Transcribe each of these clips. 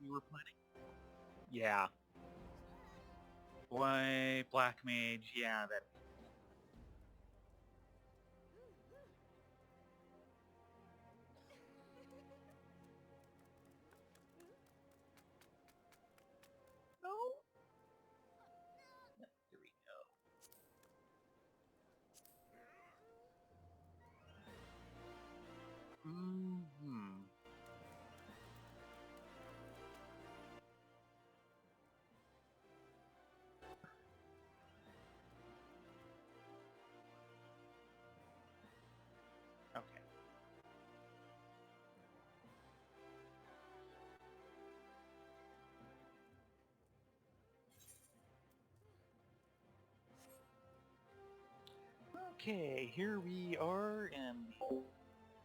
you were planning? Yeah. Boy, Black Mage, yeah, that... No? Yep, here we go. Mm-hmm. Okay. Okay, here we are in the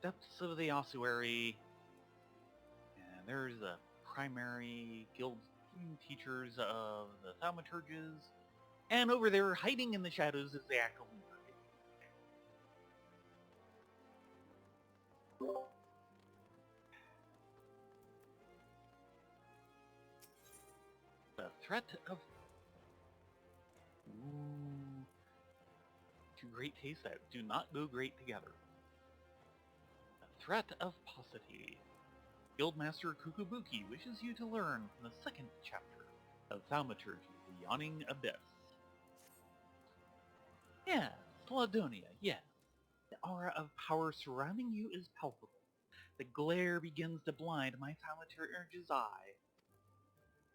depths of the ossuary. And there's the primary guild teachers of the thaumaturges. And over there, hiding in the shadows, is the actual the threat of... Ooh. Two great tastes that do not go great together. The threat of paucity. Guildmaster Kukubuki wishes you to learn from the second chapter of Thaumaturgy, the Yawning Abyss. Yes, Ladonia, yes. The aura of power surrounding you is palpable. The glare begins to blind my thaumaturge's eye.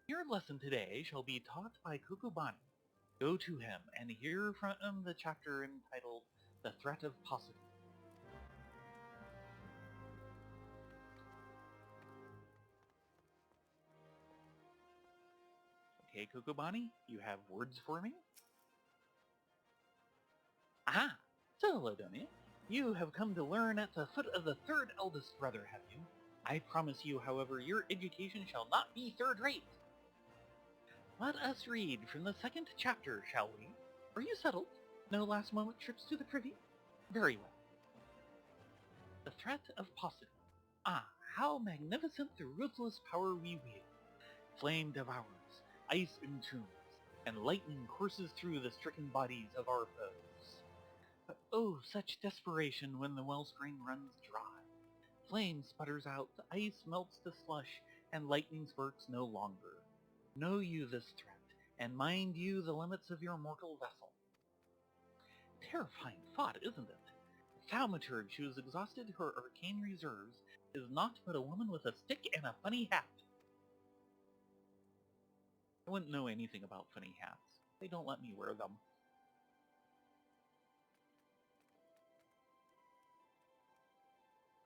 Your lesson today shall be taught by Kukubani. Go to him and hear from the chapter entitled The Threat of Paucity. Okay, Kukubani, you have words for me? Aha! So, Ladonia, you have come to learn at the foot of the third eldest brother, have you? I promise you, however, your education shall not be third-rate. Let us read from the second chapter, shall we? Are you settled? No last-moment trips to the privy? Very well. The threat of paucity. Ah, how magnificent the ruthless power we wield! Flame devours, ice entombs, and lightning courses through the stricken bodies of our foes. But oh, such desperation when the wellspring runs dry. Flame sputters out, the ice melts to slush, and lightning spurts no longer. Know you this threat, and mind you the limits of your mortal vessel. Terrifying thought, isn't it? The thaumaturge who has exhausted her arcane reserves is naught but a woman with a stick and a funny hat. I wouldn't know anything about funny hats. They don't let me wear them.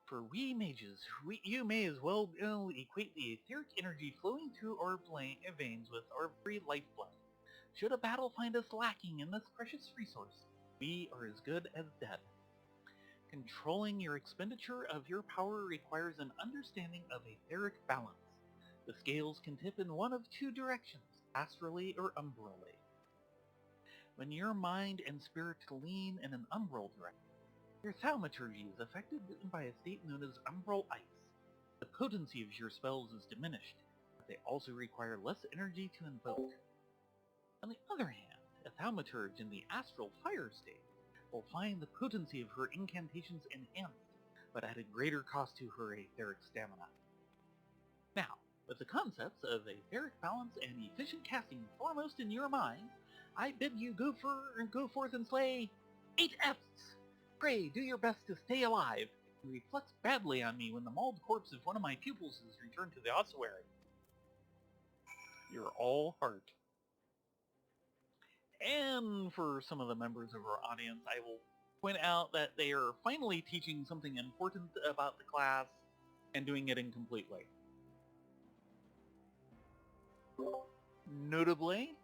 For we mages, you may as well equate the etheric energy flowing through our veins with our very lifeblood. Should a battle find us lacking in this precious resource, we are as good as dead. Controlling your expenditure of your power requires an understanding of etheric balance. The scales can tip in one of two directions, astrally or umbrally. When your mind and spirit lean in an umbral direction, your thaumaturgy is affected by a state known as umbral ice. The potency of your spells is diminished, but they also require less energy to invoke. On the other hand, a thaumaturge in the astral fire state will find the potency of her incantations enhanced, but at a greater cost to her etheric stamina. Now, with the concepts of etheric balance and efficient casting foremost in your mind, I bid you go forth and slay 8 F's! Pray, do your best to stay alive. It reflects badly on me when the mauled corpse of one of my pupils is returned to the ossuary. You're all heart. And for some of the members of our audience, I will point out that they are finally teaching something important about the class and doing it incompletely. Notably...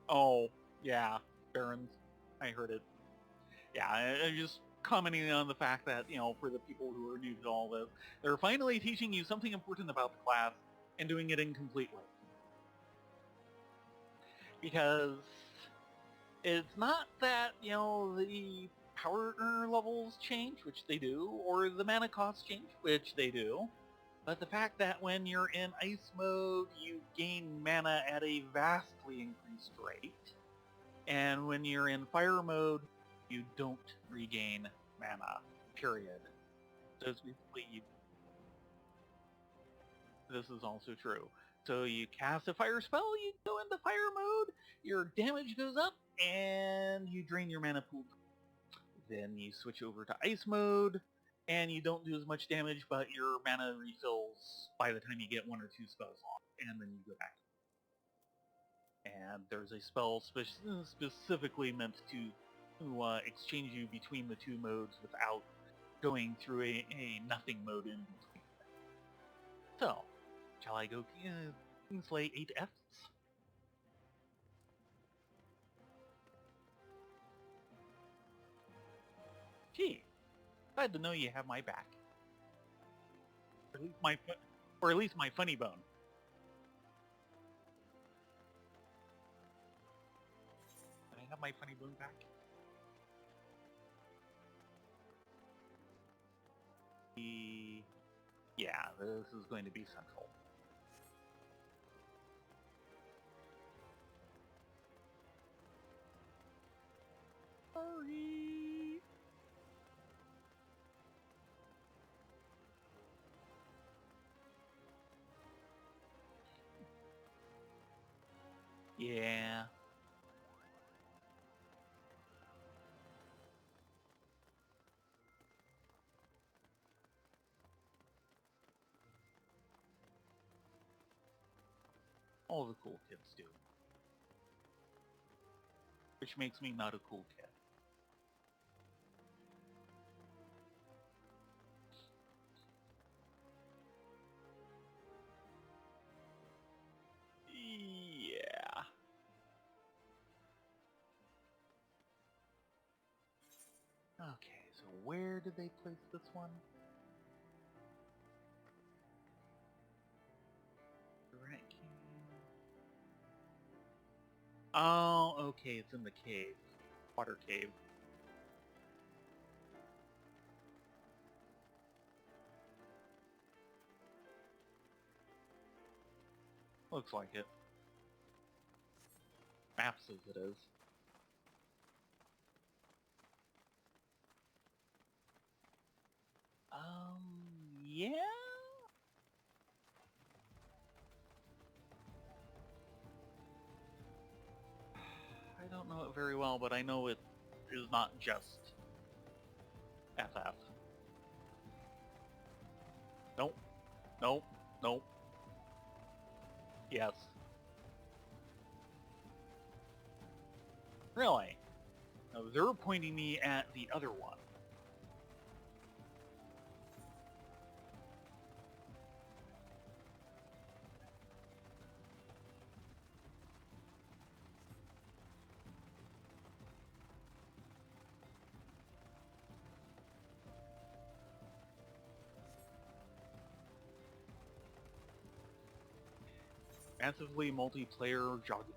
Oh, yeah, Barons. I heard it. Yeah, I just commenting on the fact that, for the people who are new to all this, they're finally teaching you something important about the class and doing it incompletely. Because it's not that, the power levels change, which they do, or the mana costs change, which they do. But the fact that when you're in ice mode, you gain mana at a vastly increased rate, and when you're in fire mode, you don't regain mana, period. So it's basically, this is also true. So you cast a fire spell, you go into fire mode, your damage goes up, and you drain your mana pool. Then you switch over to ice mode, and you don't do as much damage, but your mana refills by the time you get 1 or 2 spells off, and then you go back. And there's a spell specifically meant to exchange you between the two modes without going through a nothing mode in between. So, shall I go slay 8 Fs? Gee, glad to know you have my back. Or at least my funny bone. Can I have my funny bone back? Yeah, this is going to be central. Sorry. Yeah. All the cool kids do. Which makes me not a cool kid. Yeah. Okay, so where did they place this one? Rat King. Oh, okay, it's in the cave. Water cave. Looks like it. Map says it is. Yeah? I don't know it very well, but I know it is not just FF. Nope. Nope. Nope. Yes. Really? No, they're pointing me at the other one. Massively multiplayer jogging.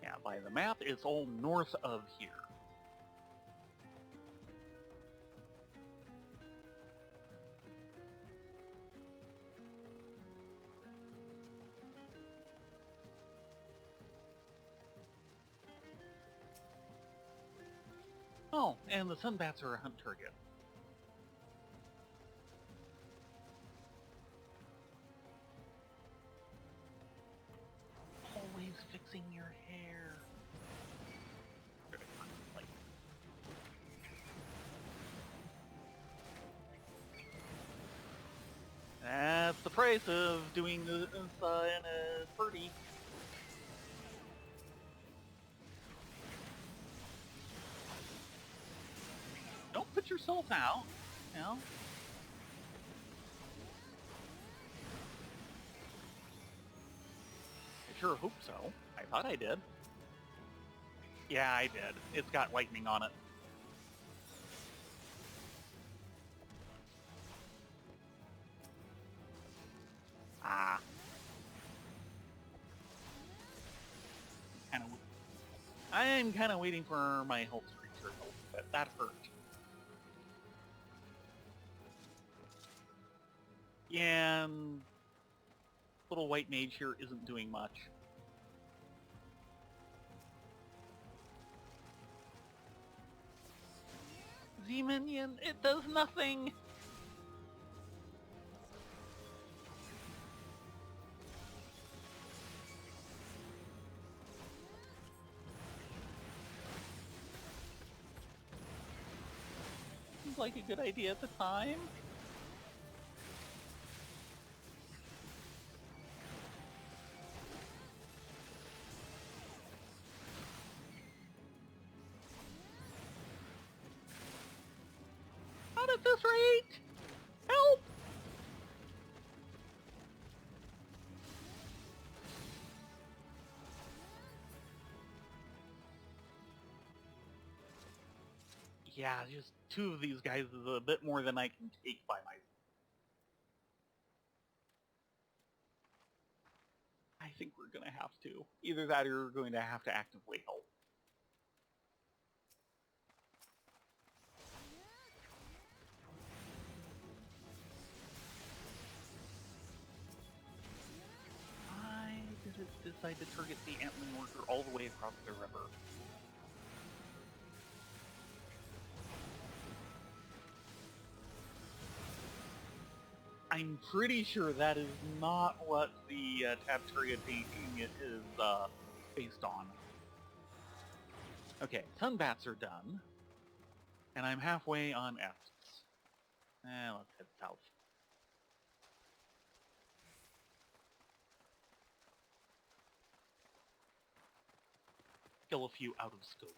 Yeah, by the map, it's all north of here. Oh, and the sunbats are a hunt target. Always fixing your hair. That's the price of doing this in a party. Don't put yourself out, you know? I sure hope so. I thought I did. Yeah, I did. It's got lightning on it. I'm kind of waiting for my health to return a little bit. That hurt. Yeah, and little white mage here isn't doing much. Z-Minion, it does nothing! Seems like a good idea at the time. Not at this rate! Help! Yeah, just two of these guys is a bit more than I can take by myself. I think we're gonna have to. Either that or we're going to have to actively help. Why did it decide to target the Antling Worker all the way across the river? I'm pretty sure that is not what the tab targeting is based on. Okay, ton bats are done. And I'm halfway on F's. Let's head south. Kill a few out of scope.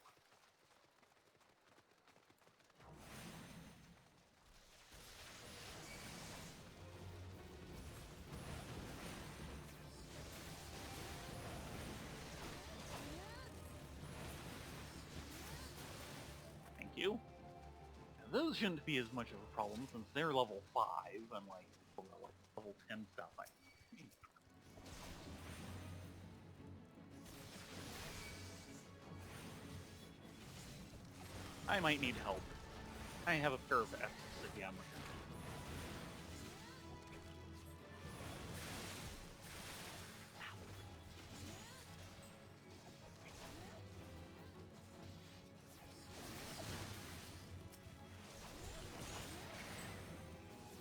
Thank you. Now, those shouldn't be as much of a problem since they're level 5, unlike level 10 stuff. I might need help. I have a pair of F's again.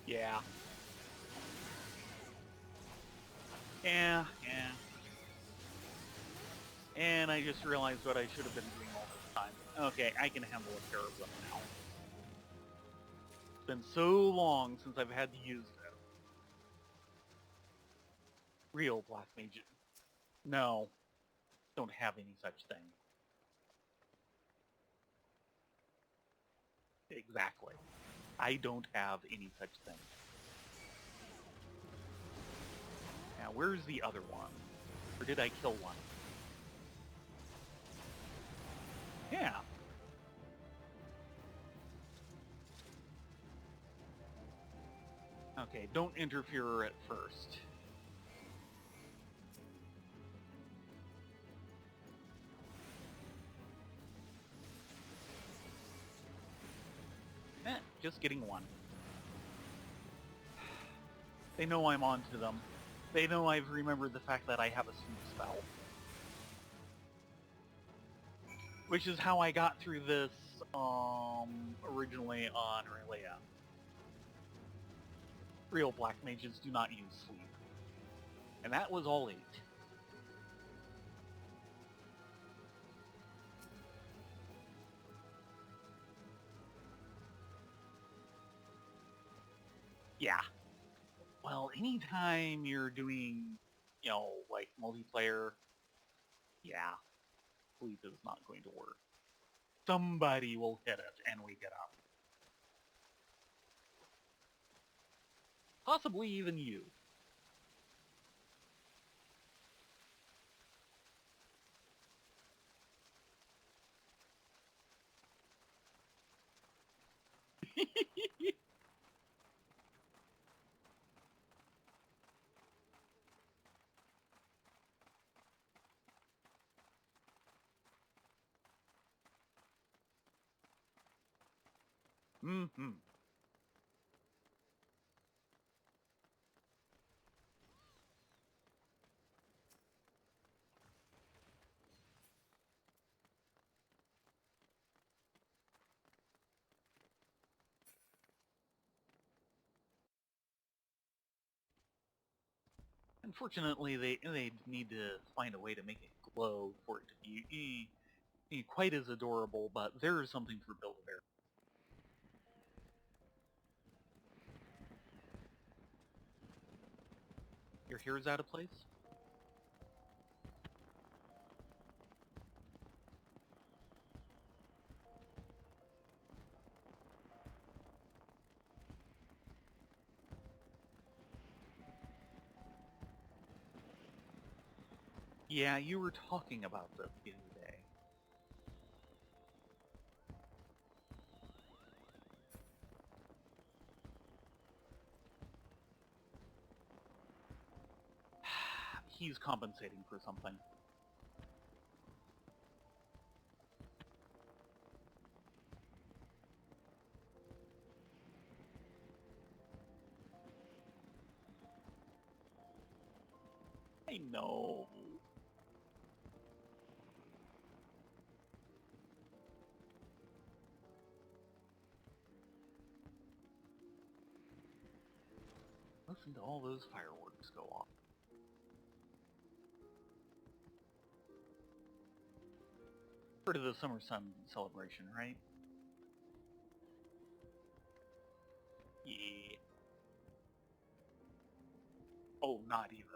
Yeah. Yeah. And I just realized what I should have been doing all this time. Okay, I can handle a pair of them now. It's been so long since I've had to use them. Real black mage. No. Don't have any such thing. Exactly. I don't have any such thing. Now, where's the other one? Or did I kill one? Yeah. Okay, don't interfere at first. Just getting one. They know I'm onto them. They know I've remembered the fact that I have a sweep spell. Which is how I got through this, originally on Relaya. Real black mages do not use sleep. And that was all 8. Yeah. Well, anytime you're doing, like multiplayer, yeah, sleep is not going to work. Somebody will hit it and we get up. Possibly even you. Mm-hmm. Unfortunately, they need to find a way to make it glow for it to be quite as adorable, but there is something for Build-A-Bear. Your hair's out of place? Yeah, you were talking about this the other day. He's compensating for something. I know. Listen to all those fireworks go off. Heard of the Summer Sun celebration, right? Yeah. Oh, not even.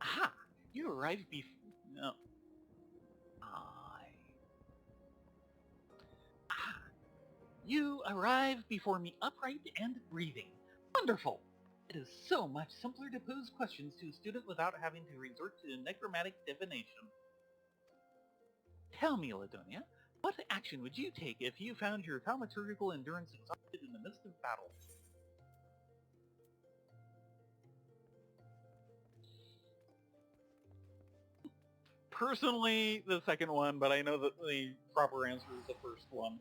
Aha! You arrived before... No. Ah! You arrived before me upright and breathing. Wonderful! It is so much simpler to pose questions to a student without having to resort to necromantic divination. Tell me, Ladonia, what action would you take if you found your thaumaturgical endurance exhausted in the midst of battle? Personally, the second one, but I know that the proper answer is the first one.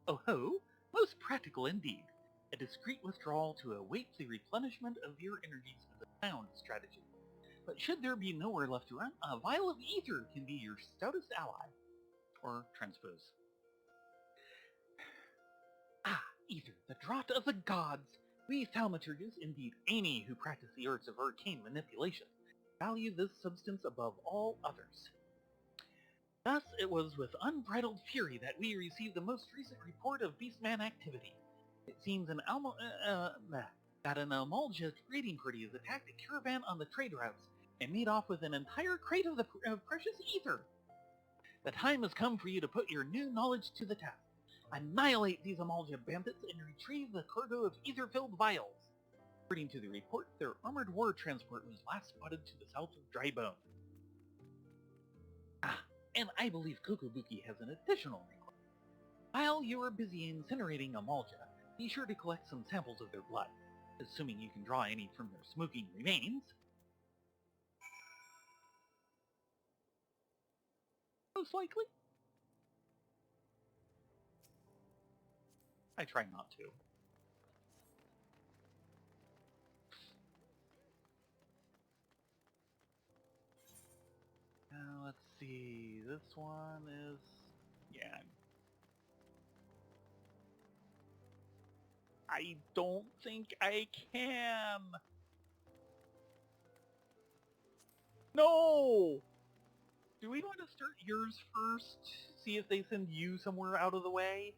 Oh ho! Most practical indeed. A discreet withdrawal to await the replenishment of your energies is a sound strategy. But should there be nowhere left to run, a vial of ether can be your stoutest ally. Or transpose. Ah, ether, the draught of the gods! We thaumaturgus, indeed any who practice the arts of arcane manipulation, value this substance above all others. Thus, it was with unbridled fury that we received the most recent report of Beastman activity. It seems that an Amalja raiding party has attacked a caravan on the trade routes and made off with an entire crate of the precious ether. The time has come for you to put your new knowledge to the test. Annihilate these Amalja bandits and retrieve the cargo of ether-filled vials. According to the report, their armored war transport was last spotted to the south of Drybone. Ah, and I believe Kokobuki has an additional request. While you are busy incinerating Amalja, be sure to collect some samples of their blood, assuming you can draw any from their smoking remains. Most likely. I try not to. Now, let's see. This one is... yeah. I don't think I can. No! Do we want to start yours first? See if they send you somewhere out of the way?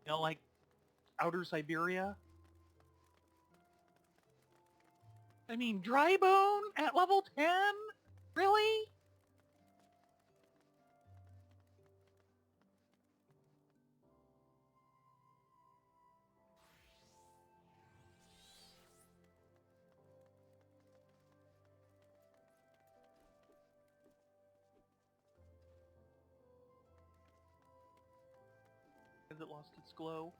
You know, like outer Siberia? I mean, Drybone at level 10? Really? Has it lost its glow?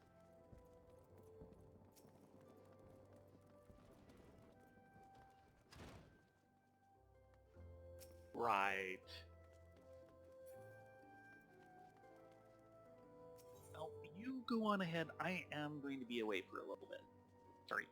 Right. Well, you go on ahead. I am going to be away for a little bit. Sorry.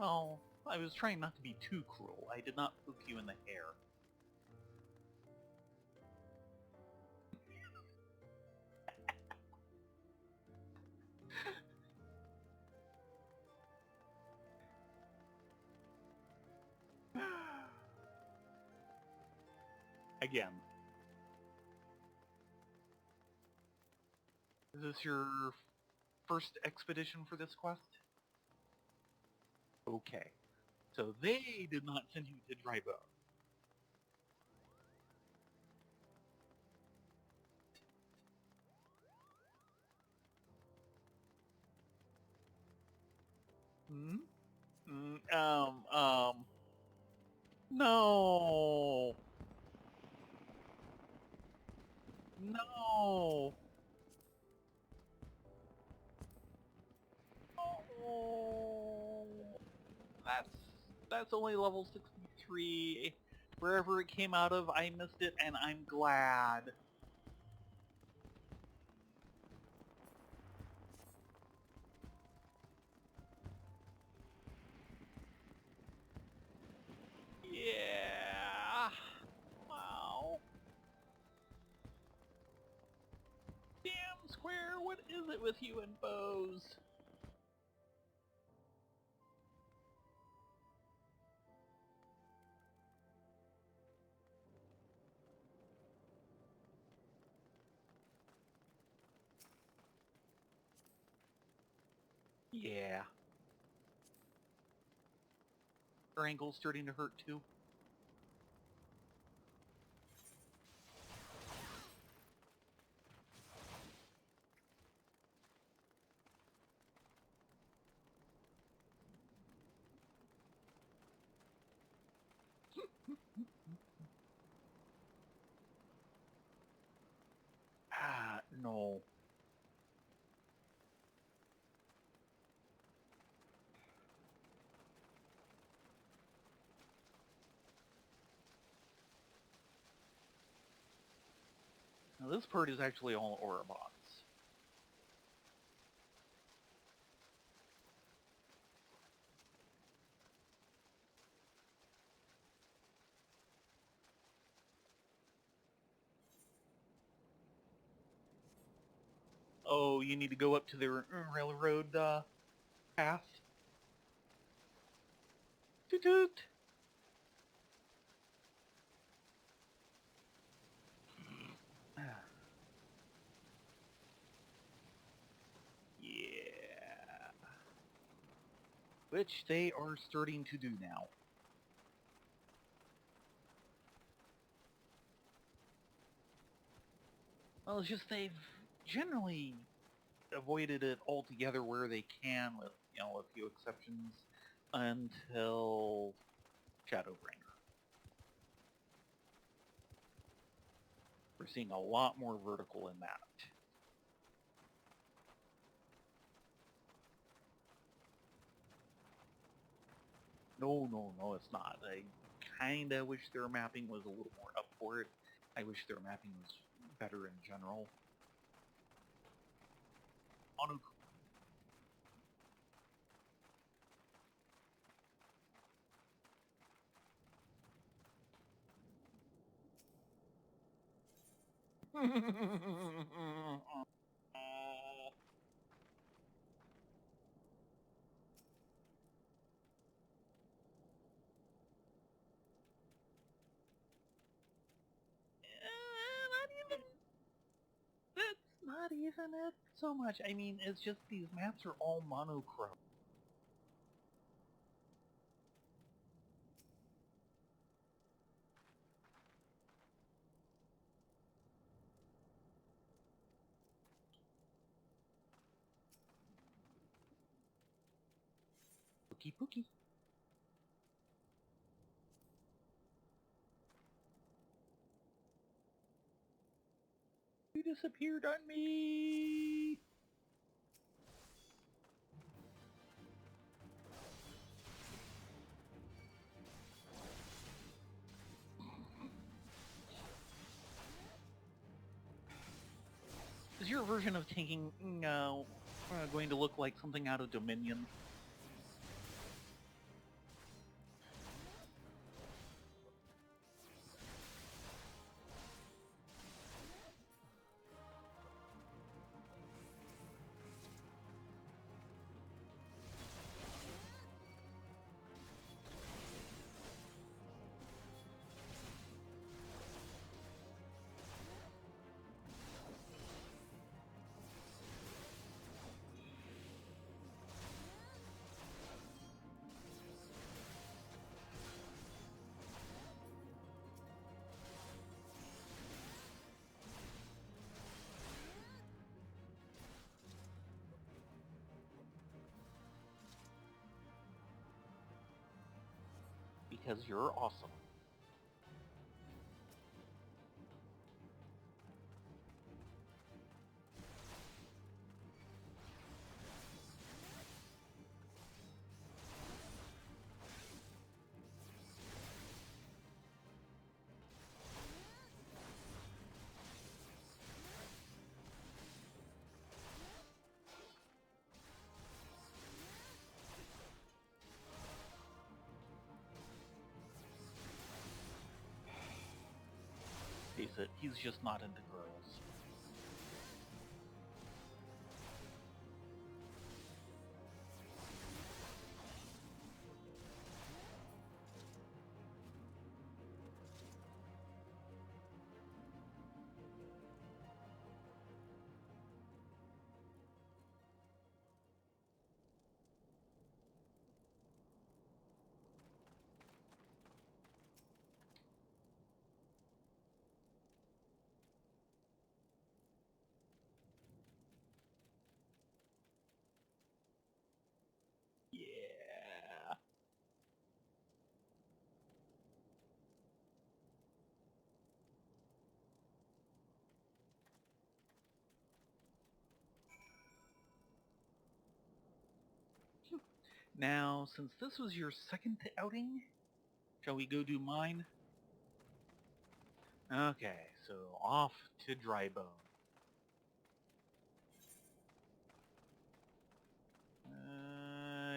Well, I was trying not to be too cruel. I did not poke you in the hair. Again. Is this your first expedition for this quest? Okay. So they did not send you to Dry Bone. Hmm? No! No! Oh, that's only level 63. Wherever it came out of, I missed it, and I'm glad. Yeah. Wow. Damn, Square, what is it with you and bows? Yeah. Her ankle's starting to hurt too. Ah, no. Now this part is actually all Orobots. Oh, you need to go up to the railroad path? Toot toot! Yeah. Which they are starting to do now. Well, it's just they've generally avoided it altogether where they can, with a few exceptions, until Shadowbringer. We're seeing a lot more vertical in that. No, no, no, it's not. I kinda wish their mapping was a little more up for it. I wish their mapping was better in general. Not even. That's not even it so much. I mean, it's just these maps are all monochrome. Pookie pookie. You disappeared on me. Is your version of tanking going to look like something out of Dominion? because you're awesome. Face it, he's just not into girls. Yeah. Now, since this was your second outing, shall we go do mine? Okay, so off to Drybone.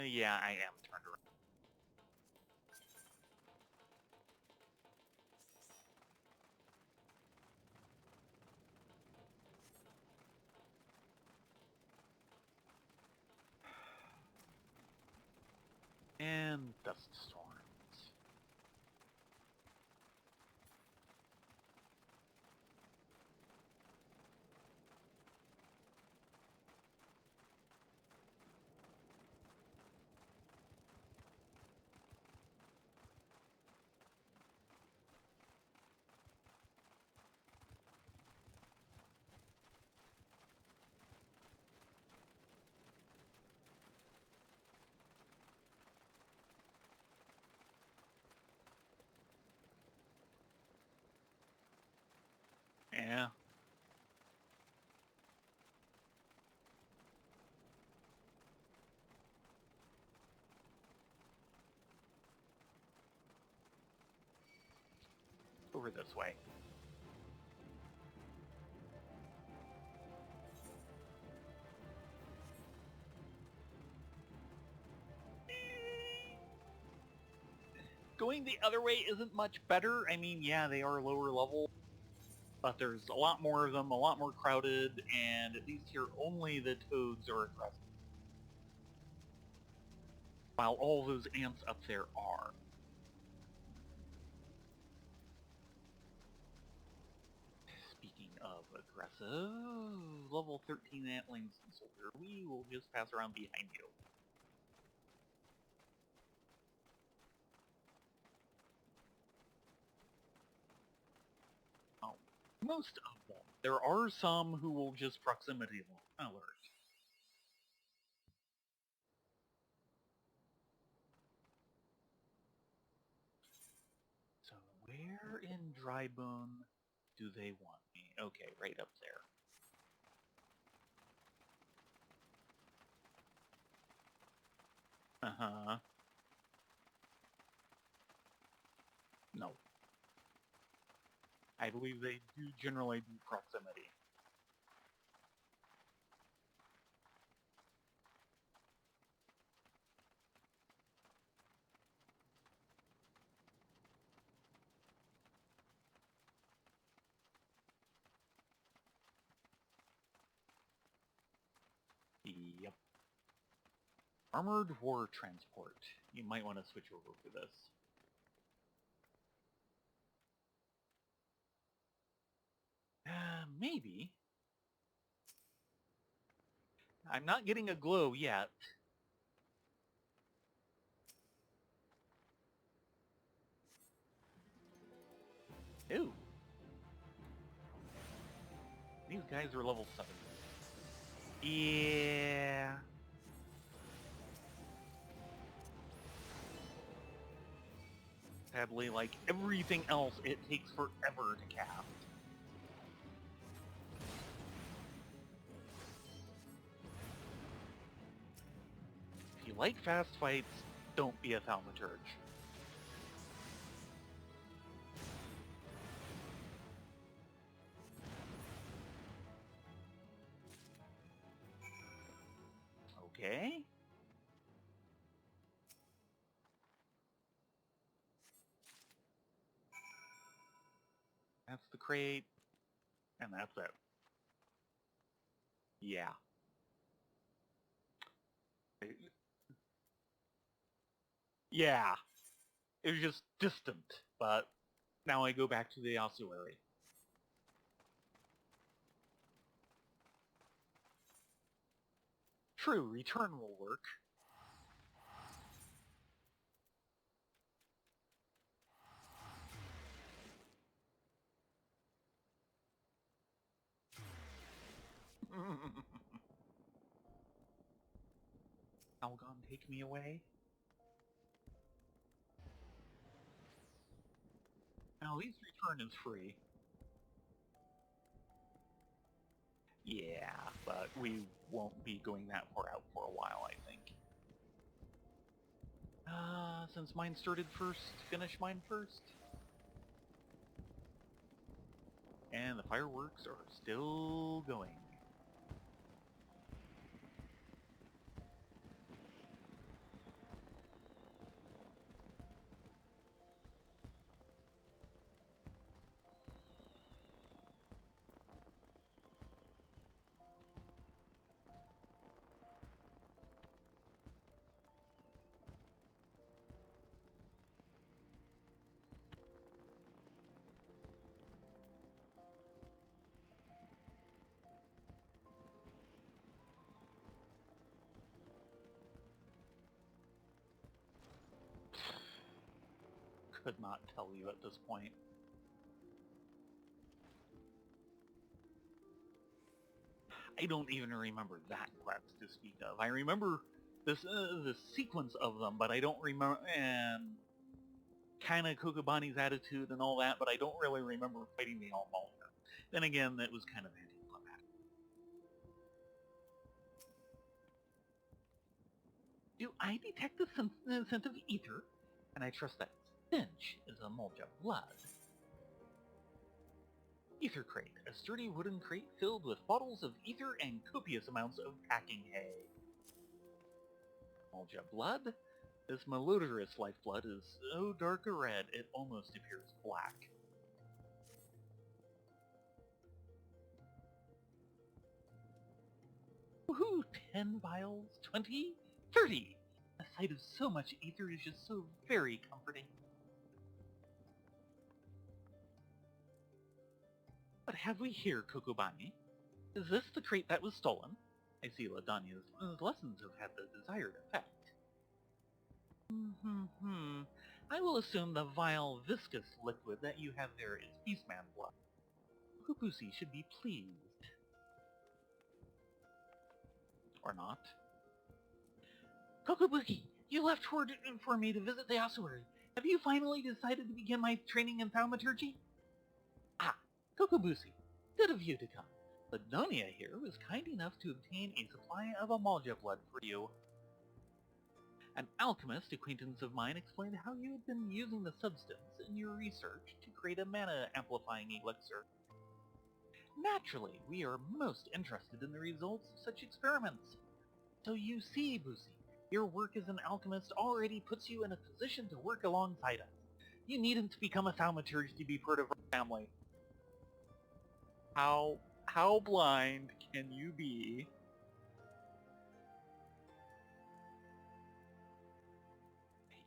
Yeah, I am turned around. And Dust Storms. Yeah. Over this way. Going the other way isn't much better. I mean, yeah, they are lower level, but there's a lot more of them, a lot more crowded, and at least here only the toads are aggressive. While all those ants up there are. Speaking of aggressive, level 13 Antlings and Soldier, we will just pass around behind you. Oh, most of them. There are some who will just proximity alert. So where in Drybone do they want me? Okay, right up there. Uh-huh. No. I believe they do generally do proximity. Yep. Armored War Transport. You might want to switch over for this. Maybe. I'm not getting a glow yet. Ooh. These guys are level 7. Yeah. Sadly, like everything else, it takes forever to cast. If you like fast fights, don't be a thaumaturge. Okay. That's the crate, and that's it. Yeah. Yeah. It was just distant, but now I go back to the ossuary. True, return will work. Algon, take me away. Now, at least return is free. Yeah, but we won't be going that far out for a while, I think. Since mine started first, finish mine first. And the fireworks are still going. Could not tell you at this point. I don't even remember that quest to speak of. I remember this sequence of them, but I don't remember, and kind of Kokobani's attitude and all that, but I don't really remember fighting the Almalter. Then again, that was kind of anticlimactic. Do I detect the scent of ether? And I trust that stench is a Mul'dah blood. Ether crate, a sturdy wooden crate filled with bottles of ether and copious amounts of packing hay. Mul'dah blood? This malodorous lifeblood is so dark a red it almost appears black. Woohoo! 10 vials? 20? 30! A sight of so much ether is just so very comforting. What have we here, Kokobani? Is this the crate that was stolen? I see Ladania's lessons have had the desired effect. I will assume the vile, viscous liquid that you have there is Beastman blood. Kupusi should be pleased. Or not. Kokobuki, you left word for me to visit the ossuary. Have you finally decided to begin my training in thaumaturgy? Ah, Kokobusi, good of you to come. Ladonia here was kind enough to obtain a supply of Mul'dah blood for you. An alchemist acquaintance of mine explained how you had been using the substance in your research to create a mana-amplifying elixir. Naturally, we are most interested in the results of such experiments. So you see, Busi, your work as an alchemist already puts you in a position to work alongside us. You needn't become a thaumaturge to be part of our family. How blind can you be?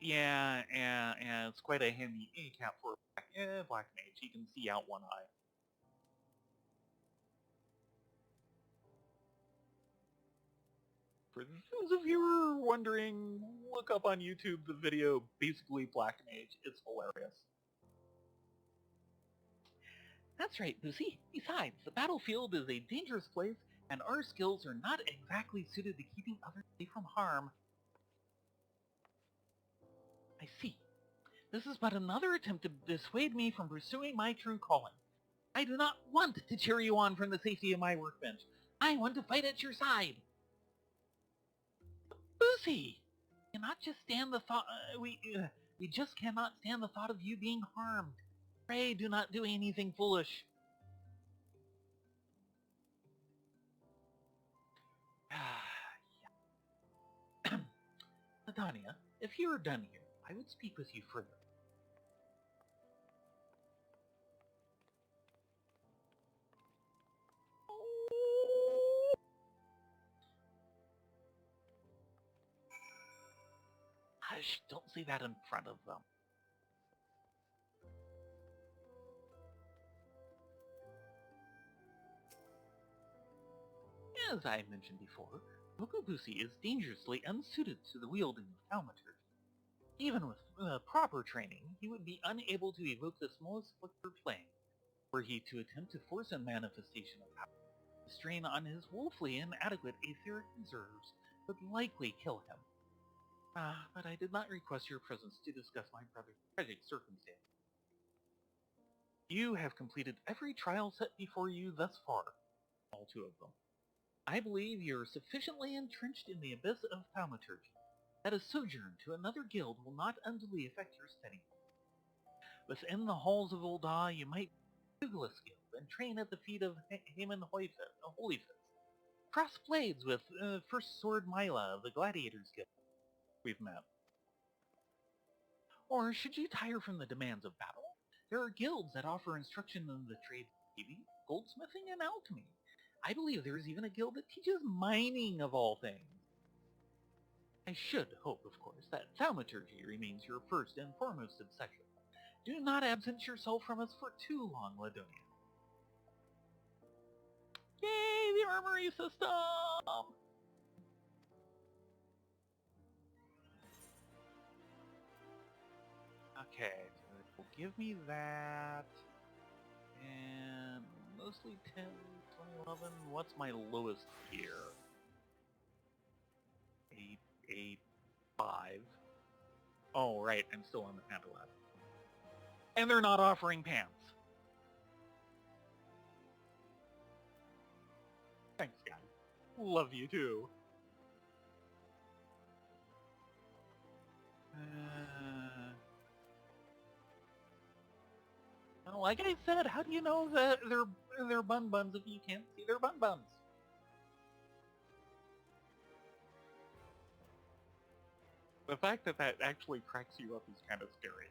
Yeah, it's quite a handy handicap for a black mage. He can see out one eye. For those of you who are wondering, look up on YouTube the video basically Black Mage. It's hilarious. That's right, Lucy. Besides, the battlefield is a dangerous place, and our skills are not exactly suited to keeping others safe from harm. I see. This is but another attempt to dissuade me from pursuing my true calling. I do not want to cheer you on from the safety of my workbench. I want to fight at your side. Lucy! Cannot just stand the thought. We just cannot stand the thought of you being harmed. Pray do not do anything foolish. Ladania, if you are done here, I would speak with you further. Hush, don't say that in front of them. As I mentioned before, Mokobusi is dangerously unsuited to the wielding of thaumaturgy. Even with proper training, he would be unable to evoke the smallest flicker of flame. Were he to attempt to force a manifestation of power, the strain on his woefully inadequate etheric reserves would likely kill him. But I did not request your presence to discuss my brother's tragic circumstance. You have completed every trial set before you thus far, all 2 of them. I believe you're sufficiently entrenched in the abyss of thaumaturgy that a sojourn to another guild will not unduly affect your study. Within the halls of Ul'dah, you might Douglas Guild and train at the feet of Haman Holyfist. Cross blades with First Sword Mila of the Gladiators Guild we've met. Or should you tire from the demands of battle, there are guilds that offer instruction in the trades of weaving, goldsmithing, and alchemy. I believe there is even a guild that teaches mining of all things. I should hope, of course, that thaumaturgy remains your first and foremost obsession. Do not absent yourself from us for too long, Ladonia. Yay, the armory system! Okay, so give me that. And mostly 10, 2011. What's my lowest tier? 8, 5. Oh, right, I'm still on the Pantolab. And they're not offering pants. Thanks, guys. Love you too. Like I said, how do you know that they're bun buns if you can't see their bun buns? The fact that that actually cracks you up is kind of scary.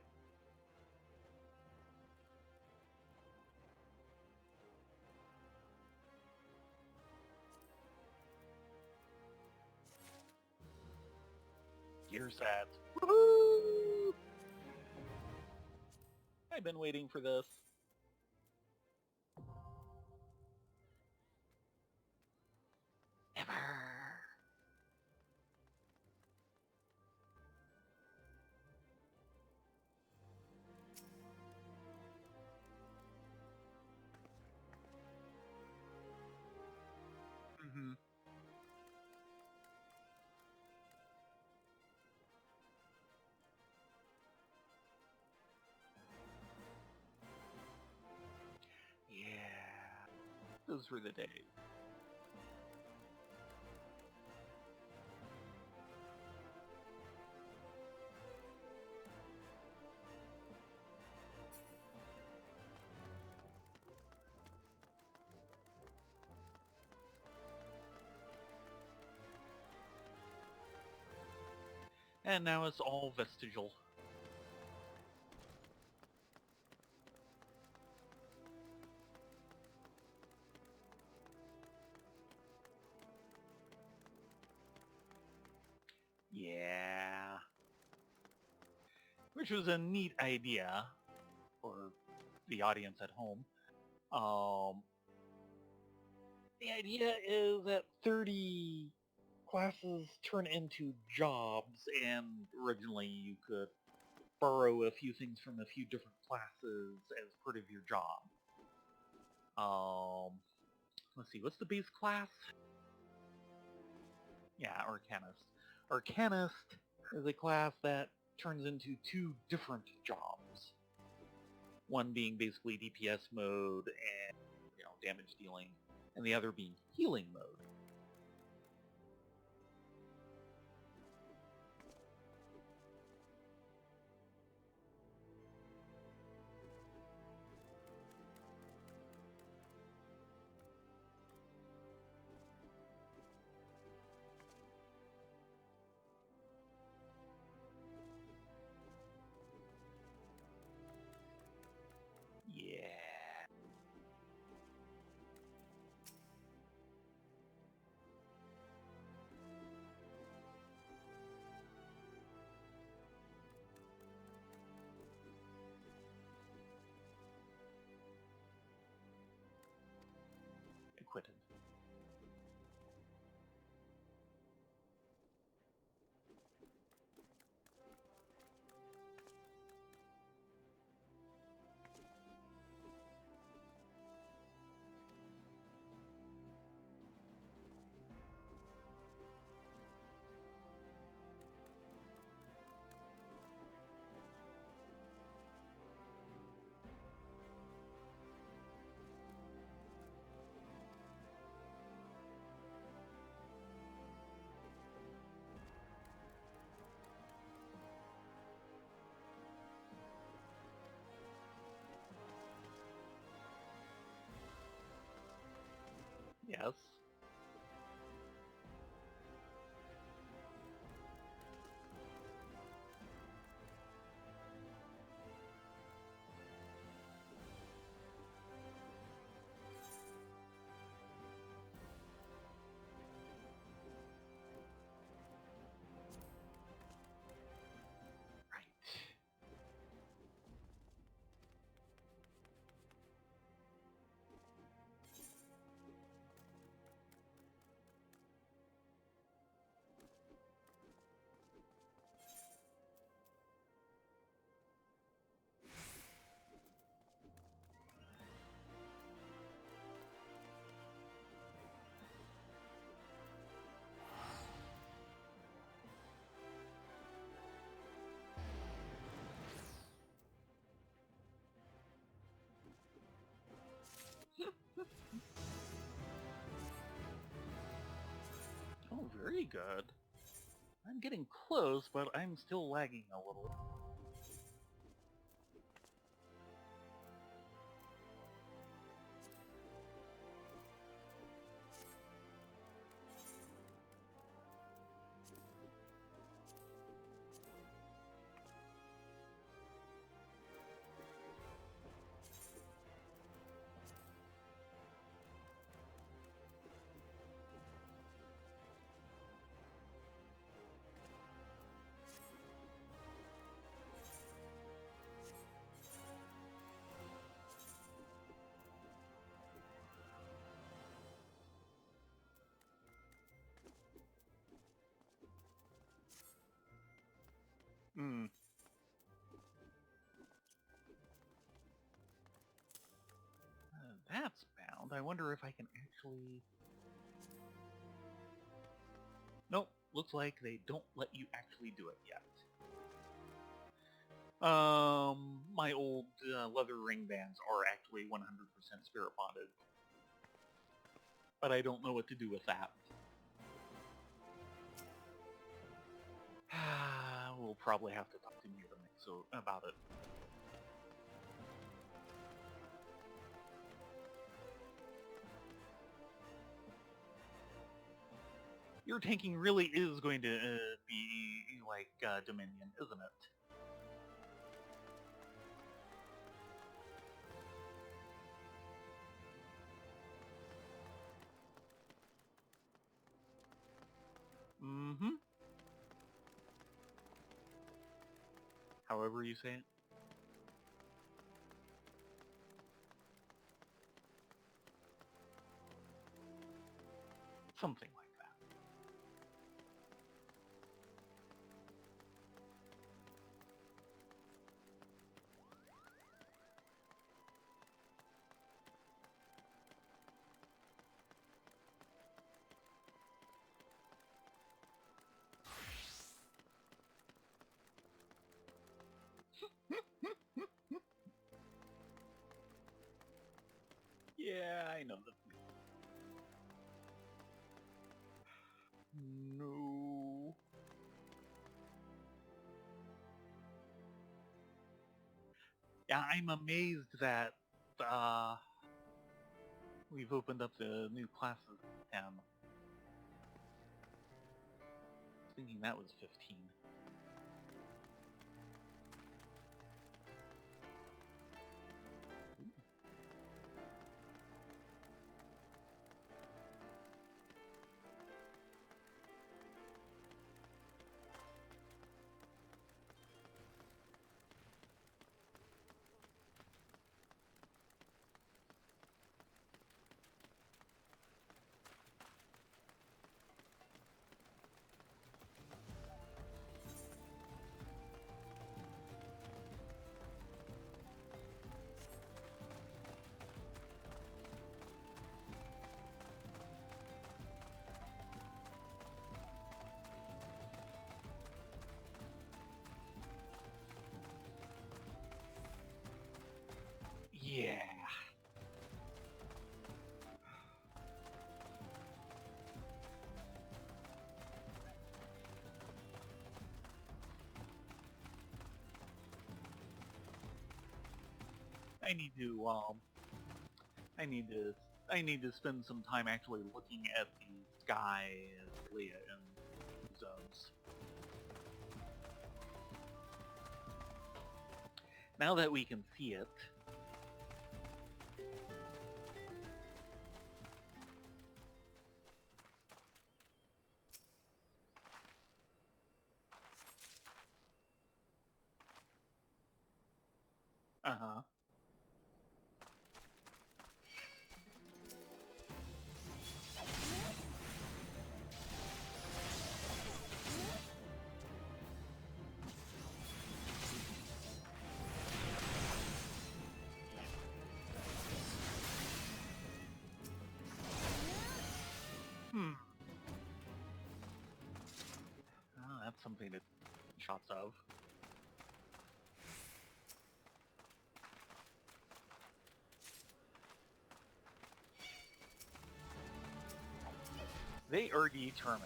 Gear sets. Woohoo! I've been waiting for this. Ever. Mm-hmm. Yeah. Those were the days. And now it's all vestigial. Yeah. Which was a neat idea for the audience at home. The idea is that 30 classes turn into jobs, and originally you could borrow a few things from a few different classes as part of your job. Let's see, what's the base class? Yeah, Arcanist. Arcanist is a class that turns into two different jobs. One being basically DPS mode and damage dealing, and the other being healing mode. Yeah. Acquitted. Yes. Right. Oh, very good. I'm getting close, but I'm still lagging a little. Hmm. That's bound. I wonder if I can actually... Nope. Looks like they don't let you actually do it yet. My old leather ring bands are actually 100% spirit bonded. But I don't know what to do with that. We'll probably have to talk to Mixo about it. Your tanking really is going to be like Dominion, isn't it? Mm-hmm. However you say it. Something like that. I know the No. Yeah, I'm amazed that we've opened up the new classes. I was thinking that was 15. Yeah. I need to I need to spend some time actually looking at the sky as Leia in zones. Now that we can see it. Uh-huh. Oh, that's something to shots of. They are determined.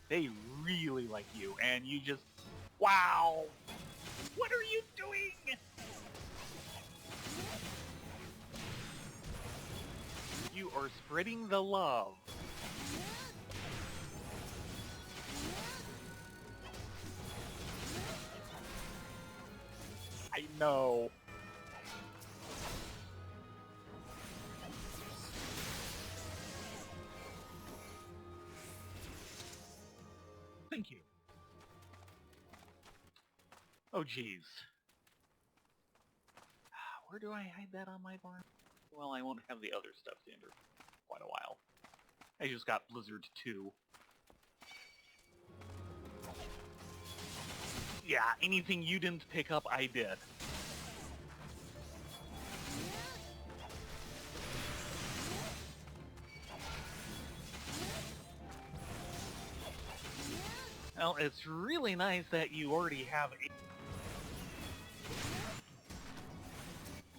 They really like you, and you just... Wow! What are you doing? You are spreading the love. I know. Thank you. Oh, jeez. Where do I hide that on my barn? Well, I won't have the other stuff to enter for quite a while. I just got Blizzard 2. Yeah, anything you didn't pick up, I did. Well, it's really nice that you already have a...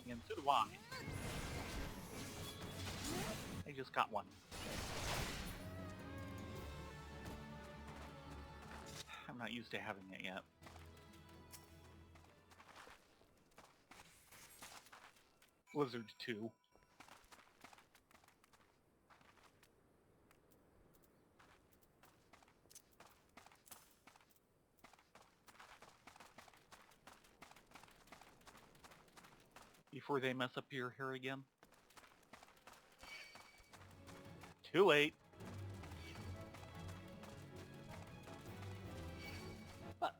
And so do I. I just got one. I'm not used to having it yet. Blizzard 2. Before they mess up your hair again. Too late. But,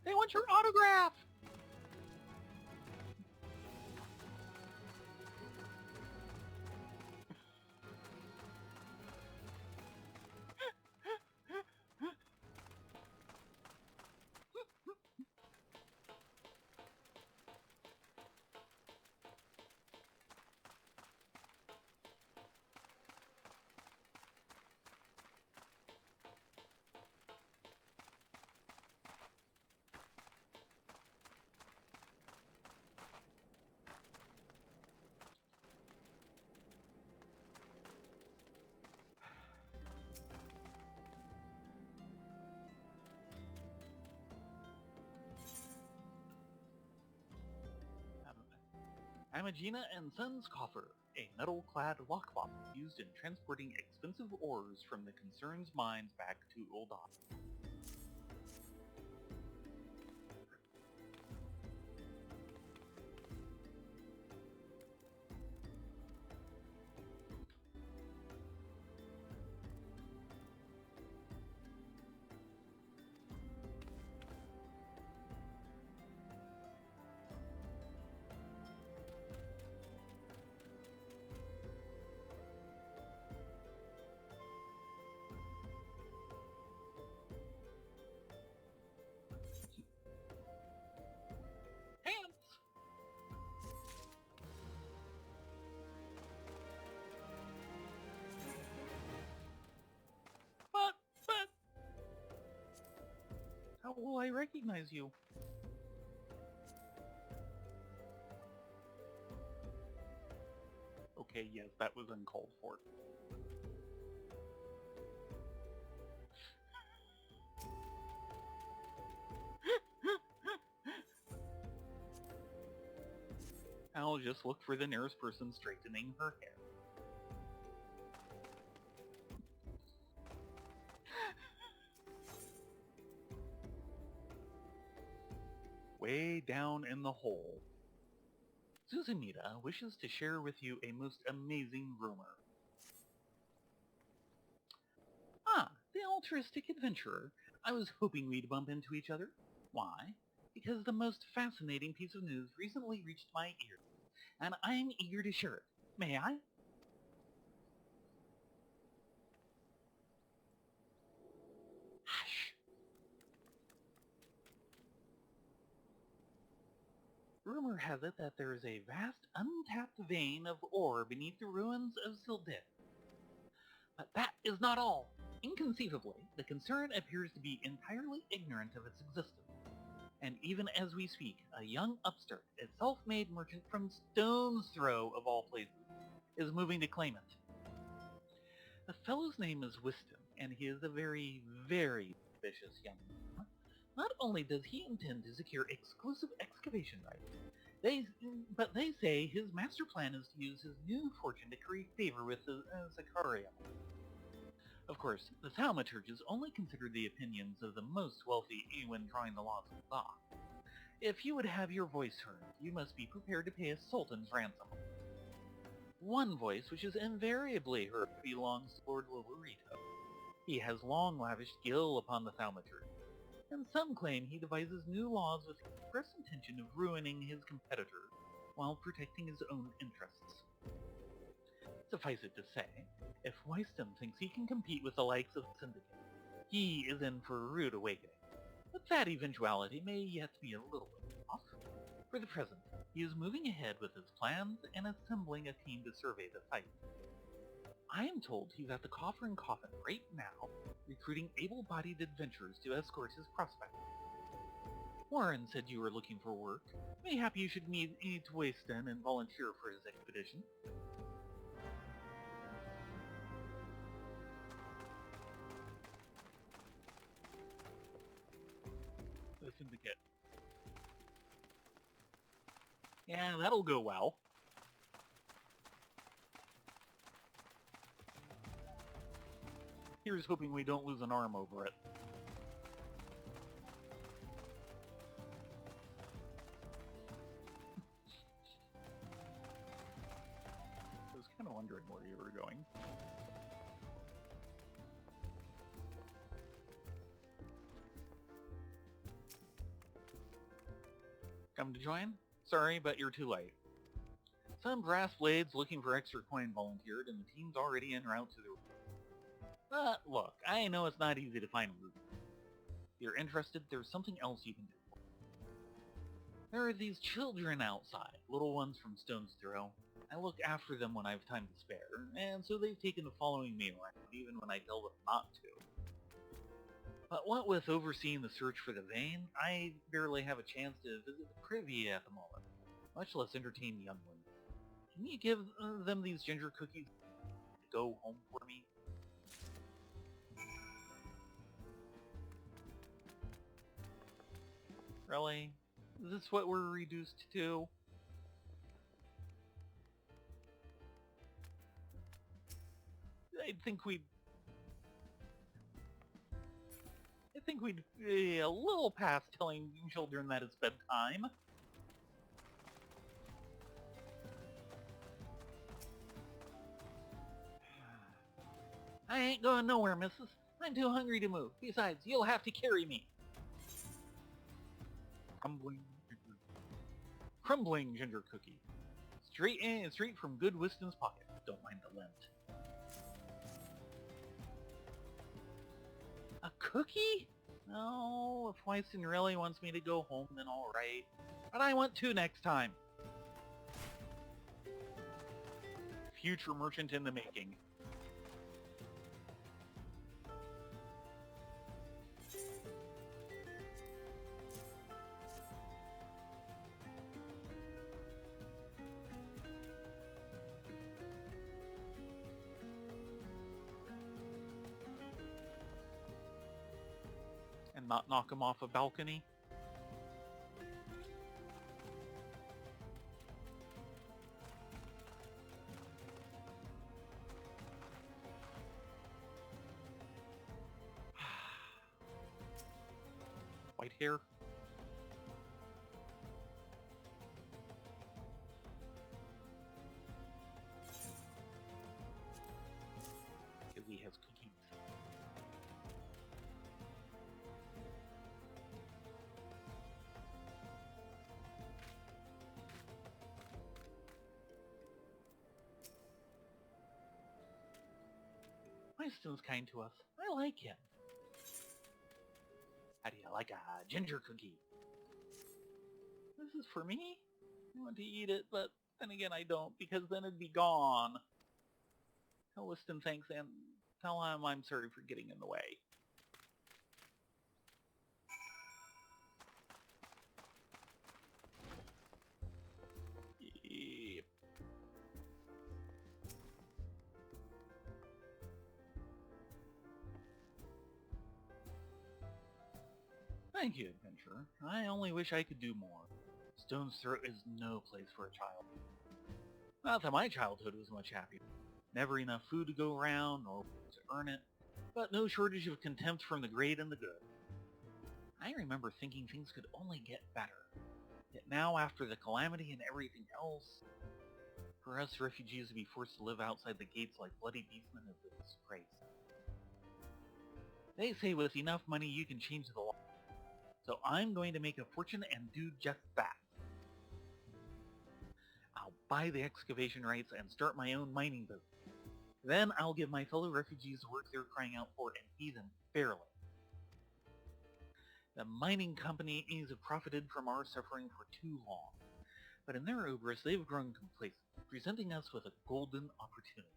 they want your autograph! Imagina and Sons Coffer, a metal-clad lockbox used in transporting expensive ores from the concern's mines back to Ul'dah. Pants! But... How will I recognize you? Okay, yes, that was uncalled for. I'll just look for the nearest person straightening her hair. Way down in the hole. Susanita wishes to share with you a most amazing rumor. Ah, the altruistic adventurer. I was hoping we'd bump into each other. Why? Because the most fascinating piece of news recently reached my ears, and I'm eager to share it. May I? Hush. Rumor has it that there is a vast untapped vein of ore beneath the ruins of Ul'dah. But that is not all. Inconceivably, the concern appears to be entirely ignorant of its existence. And even as we speak, a young upstart, a self-made merchant from stone's throw of all places, is moving to claim it. The fellow's name is Wisdom, and he is a very, very ambitious young man. Not only does he intend to secure exclusive excavation rights, but they say his master plan is to use his new fortune to curry favor with the Sicario. Of course, the thaumaturges only consider the opinions of the most wealthy when drawing the laws of law. If you would have your voice heard, you must be prepared to pay a sultan's ransom. One voice which is invariably heard belongs to Lord Lolorito. He has long lavished gil upon the thaumaturge, and some claim he devises new laws with the express intention of ruining his competitor while protecting his own interests. Suffice it to say, if Wisdom thinks he can compete with the likes of the Syndicate, he is in for a rude awakening. But that eventuality may yet be a little bit off. For the present, he is moving ahead with his plans and assembling a team to survey the site. I am told he's at the Coffer and Coffin right now, recruiting able-bodied adventurers to escort his prospects. Warren said you were looking for work. Mayhap you should meet Wisdom and volunteer for his expedition. The Syndicate. Yeah, that'll go well. Here's hoping we don't lose an arm over it. I was kind of wondering where you were going. Come to join? Sorry, but you're too late. Some brass blades looking for extra coin volunteered, and the team's already en route to the... But look, I know it's not easy to find room. If you're interested, there's something else you can do. There are these children outside, little ones from Stone's Throw. I look after them when I have time to spare, and so they've taken to following me around, even when I tell them not to. But what with overseeing the search for the vein, I barely have a chance to visit the privy at the moment, much less entertain younglings. Can you give them these ginger cookies to go home for me? Really? Is this what we're reduced to? I think we'd be a little past telling children that it's bedtime. I ain't going nowhere, missus. I'm too hungry to move. Besides, you'll have to carry me. Crumbling ginger cookie. Straight from good Wiston's pocket. Don't mind the lint. A cookie? No, if Wyston really wants me to go home, then alright. But I want to next time. Future merchant in the making. And not knock him off a balcony. White hair. Because he has cookies. Wyston's kind to us. I like him. How do you like a ginger cookie? This is for me? I want to eat it, but then again I don't, because then it'd be gone. Tell Wyston thanks and tell him I'm sorry for getting in the way. Yep. Thank you, adventurer. I only wish I could do more. Stone's Throat is no place for a child. Not that my childhood was much happier. Never enough food to go around, nor to earn it, but no shortage of contempt from the great and the good. I remember thinking things could only get better. Yet now, after the calamity and everything else, for us refugees to be forced to live outside the gates like bloody beastmen is a disgrace. They say with enough money you can change the law. So I'm going to make a fortune and do just that. I'll buy the excavation rights and start my own mining business. Then I'll give my fellow refugees the work they're crying out for and pay them fairly. The mining companies have profited from our suffering for too long, but in their hubris they've grown complacent, presenting us with a golden opportunity.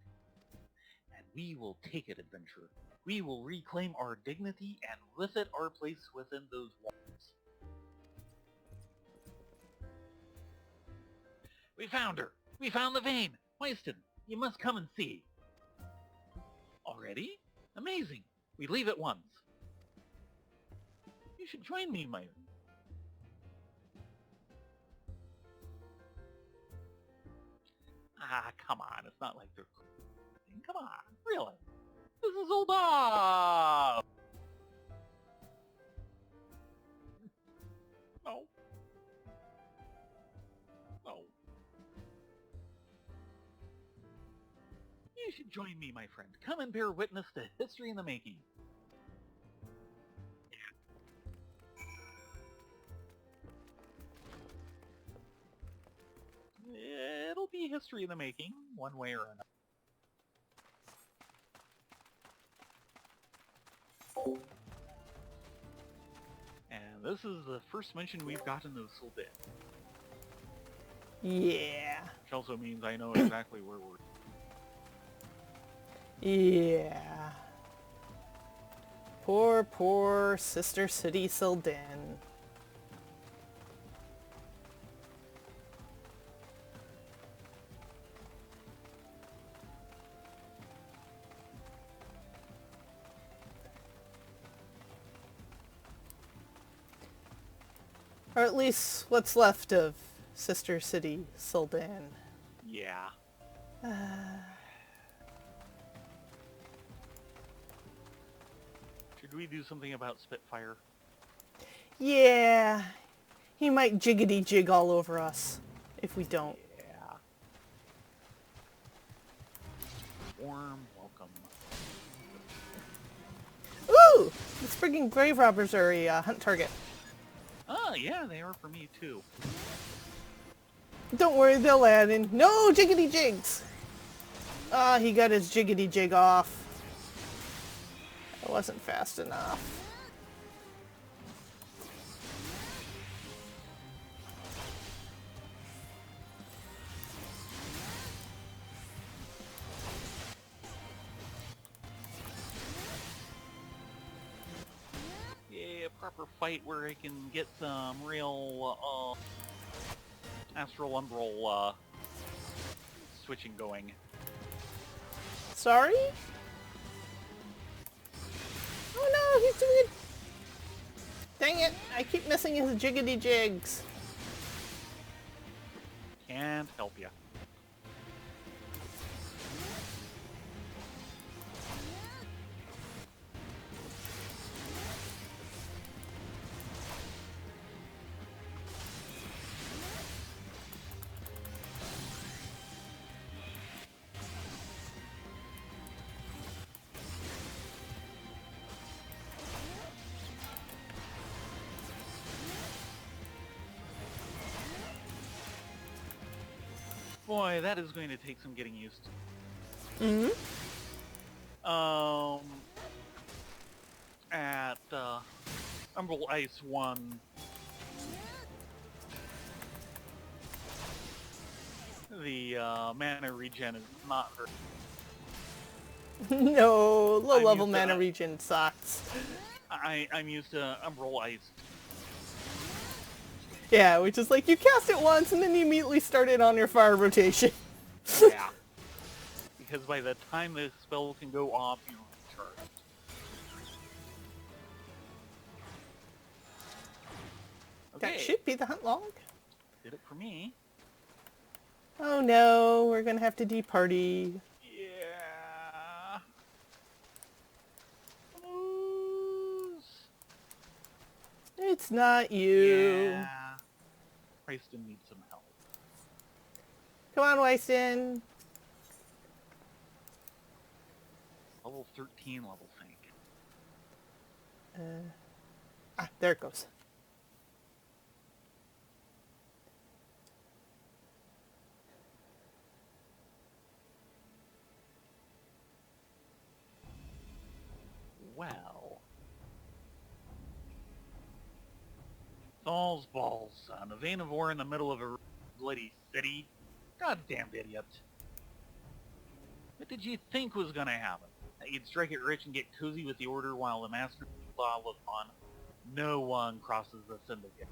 And we will take it, adventurer. We will reclaim our dignity and with it our place within those walls. We found her! We found the vein! Wyston, you must come and see. Already? Amazing! We leave at once. You should join me, my... Ah, come on, it's not like they're... Come on, really? This is Ul'dah! No. No. You should join me, my friend. Come and bear witness to history in the making. It'll be history in the making, one way or another. And this is the first mention we've gotten of Ul'dah. Yeah. Which also means I know exactly where we're... Yeah. Poor, poor Sister City Ul'dah. Or at least what's left of Sister City Ul'dah. Yeah. Should we do something about Spitfire? Yeah. He might jiggity jig all over us if we don't. Yeah. Warm welcome. Ooh! The friggin' grave robbers are a hunt target. Oh, yeah, they are for me, too. Don't worry, they'll add in. No jiggity jigs! Ah, he got his jiggity jig off. It wasn't fast enough. Yeah, proper fight where I can get some real, Astral Umbral, switching going. Sorry? Oh no, he's doing it! Dang it, I keep missing his jiggity jigs. Can't help ya. Boy, that is going to take some getting used to. Mm-hmm. At Umbral Ice 1, the mana regen is not very... No, low level used to mana that. regen sucks. I'm used to Umbral Ice. Yeah, which is like you cast it once and then you immediately start it on your fire rotation. Yeah. Because by the time the spell can go off, you're recharged. Okay. That should be the hunt log. Did it for me. Oh no, we're gonna have to departy. Yeah. Lose. It's not you. Yeah. Preston needs some help. Come on, Wyston. Level 13 level sync. There it goes. Well. All's balls, son. A vein of ore in the middle of a bloody city. Goddamn idiot. What did you think was gonna happen? That you'd strike it rich and get cozy with the order while the master law was on? No one crosses the syndicate.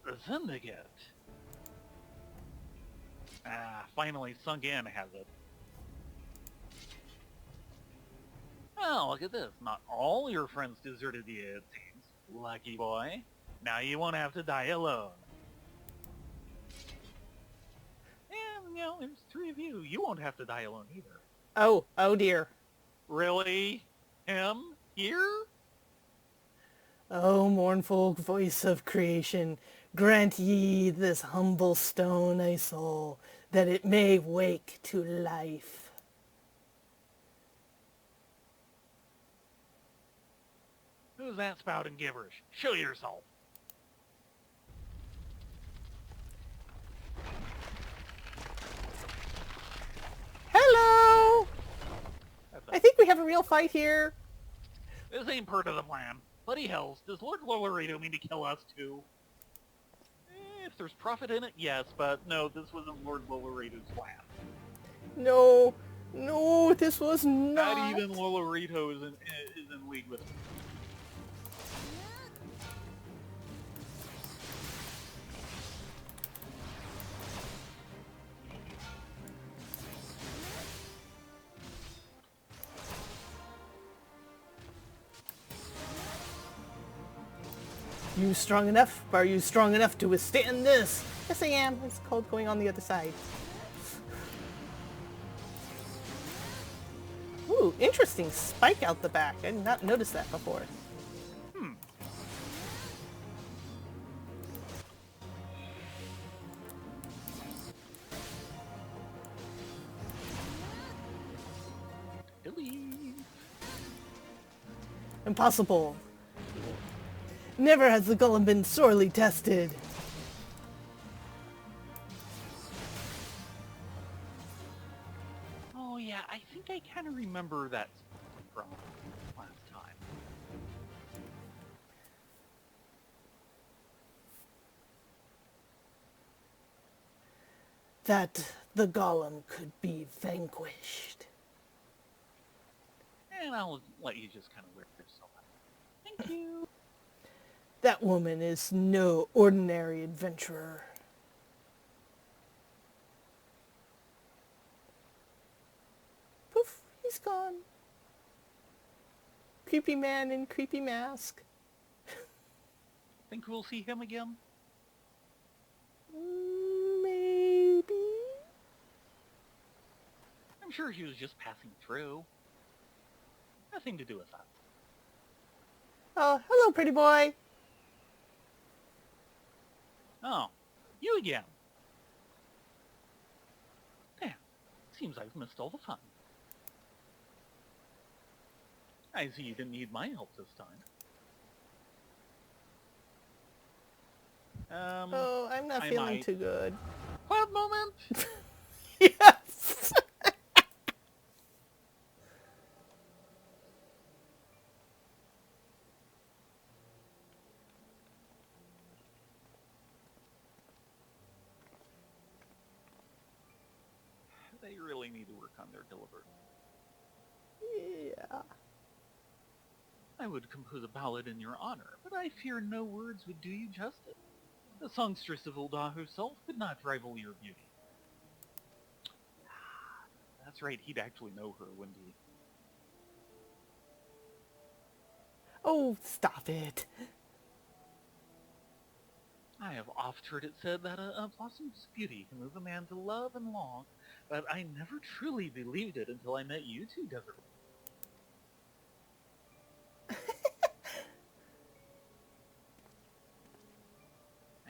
The syndicate? Finally sunk in, has it? Oh, look at this. Not all your friends deserted you, it seems. Lucky boy. Now you won't have to die alone. And, there's 3 of you. You won't have to die alone either. Oh dear. Really? Him? Here? Oh, mournful voice of creation, grant ye this humble stone a soul, that it may wake to life. Who's that spouting gibberish? Show yourself. Hello! I think we have a real fight here. This ain't part of the plan. Bloody hells, does Lord Lolorito mean to kill us too? If there's profit in it, yes, but no, this wasn't Lord Lolorito's plan. No, this was Not not. even Lolorito is in league with him. You strong enough? Are you strong enough to withstand this? Yes, I am. It's called going on the other side. Ooh, interesting spike out the back. I did not notice that before. Billy. Impossible. Never has the golem been sorely tested. Oh yeah, I think I kind of remember that from last time. That the golem could be vanquished. And I'll let you just kind of wear yourself out. Thank you. That woman is no ordinary adventurer. Poof, he's gone. Creepy man in creepy mask. Think we'll see him again? Maybe? I'm sure he was just passing through. Nothing to do with that. Oh, hello, pretty boy. Oh, you again. Damn, seems I've missed all the fun. I see you didn't need my help this time. Oh, I'm not feeling too good. Cloud moment! Yes! They really need to work on their delivery. Yeah. I would compose a ballad in your honor, but I fear no words would do you justice. The songstress of Ul'dah herself could not rival your beauty. That's right, he'd actually know her, wouldn't he? Oh, stop it. I have oft heard it said that a blossom's beauty can move a man to love and long, but I never truly believed it until I met you two, Desert. I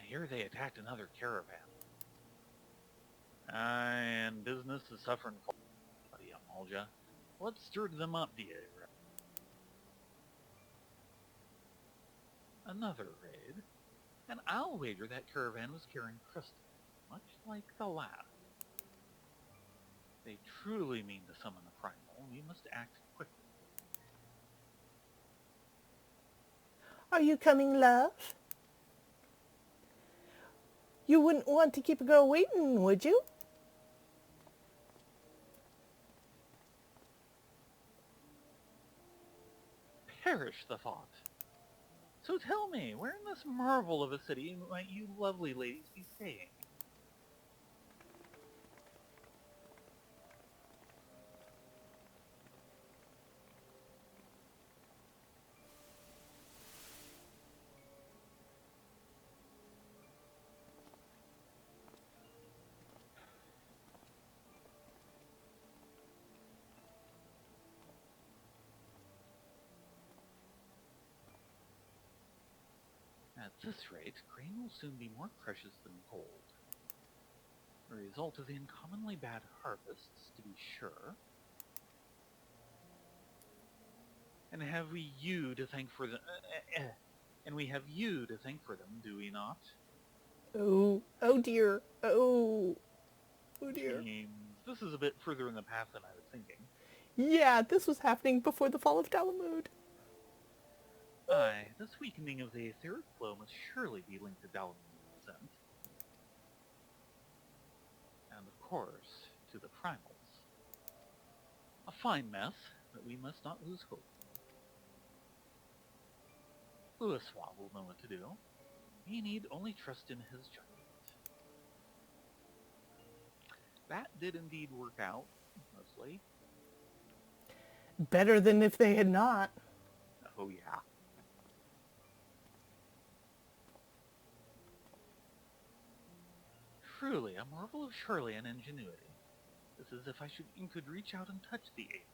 hear they attacked another caravan. And business is suffering quality, Ul'dah. What stirred them up, do you reckon? Another raid? And I'll wager that caravan was carrying crystal, much like the last. They truly mean to summon the primal. We must act quickly. Are you coming, love? You wouldn't want to keep a girl waiting, would you? Perish the thought. So tell me, where in this marvel of a city might you lovely ladies be staying? At this rate, grain will soon be more precious than gold. A result of the uncommonly bad harvests, to be sure. And have we you to thank for them? And we have you to thank for them, do we not? Oh, oh dear. Oh, oh dear. Seems this is a bit further in the past than I was thinking. Yeah, this was happening before the fall of Dalamud. Aye, this weakening of the etheric flow must surely be linked to Dalamud's descent. And of course, to the primals. A fine mess, but we must not lose hope. Louiswa will know what to do. We need only trust in his judgment. That did indeed work out, mostly. Better than if they had not. Oh yeah. Truly, a marvel of Shirley and ingenuity. It's as if I could reach out and touch the ape.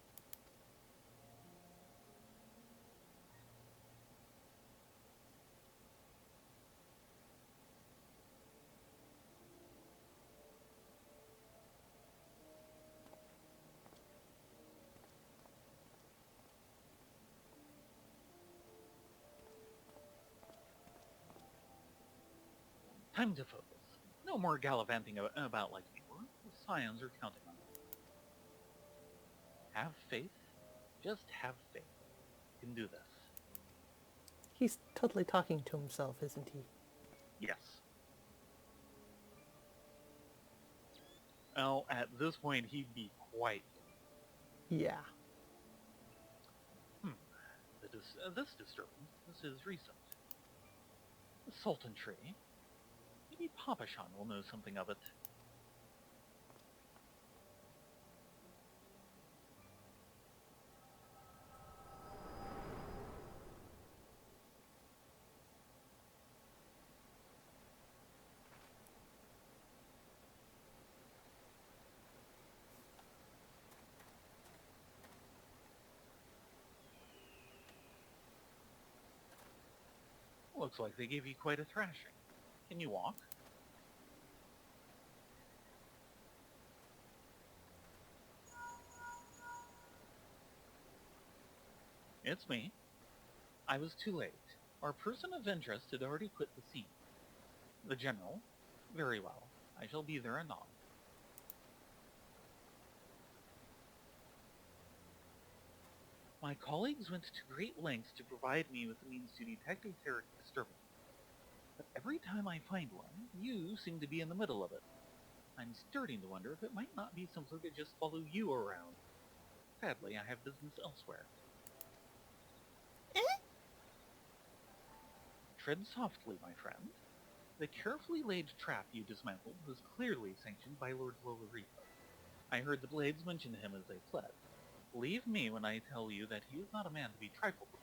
Time to focus. No more gallivanting about like before. The scions are counting on you. Have faith. Just have faith. You can do this. He's totally talking to himself, isn't he? Yes. Well, at this point, he'd be quite... Yeah. This disturbance. This is recent. The Sultan tree. Maybe Papashan will know something of it. Looks like they gave you quite a thrashing. Can you walk? It's me. I was too late. Our person of interest had already quit the scene. The general? Very well. I shall be there anon. My colleagues went to great lengths to provide me with the means to detect etheric disturbance. But every time I find one, you seem to be in the middle of it. I'm starting to wonder if it might not be simpler to just follow you around. Sadly, I have business elsewhere. Tread softly, my friend. The carefully laid trap you dismantled was clearly sanctioned by Lord Lolorito. I heard the Blades mention him as they fled. Believe me when I tell you that he is not a man to be trifled with.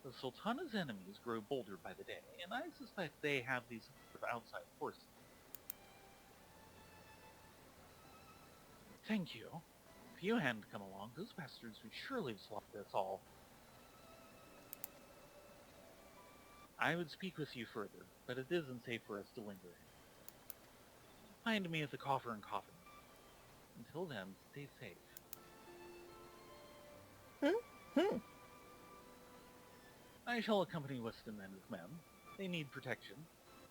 The Sultana's enemies grow bolder by the day, and I suspect they have these sort of outside forces. Thank you. If you hadn't come along, those bastards would surely have slaughtered us all. I would speak with you further, but it isn't safe for us to linger here. Find me at the Coffer and Coffin. Until then, stay safe. I shall accompany Weston and his men. They need protection,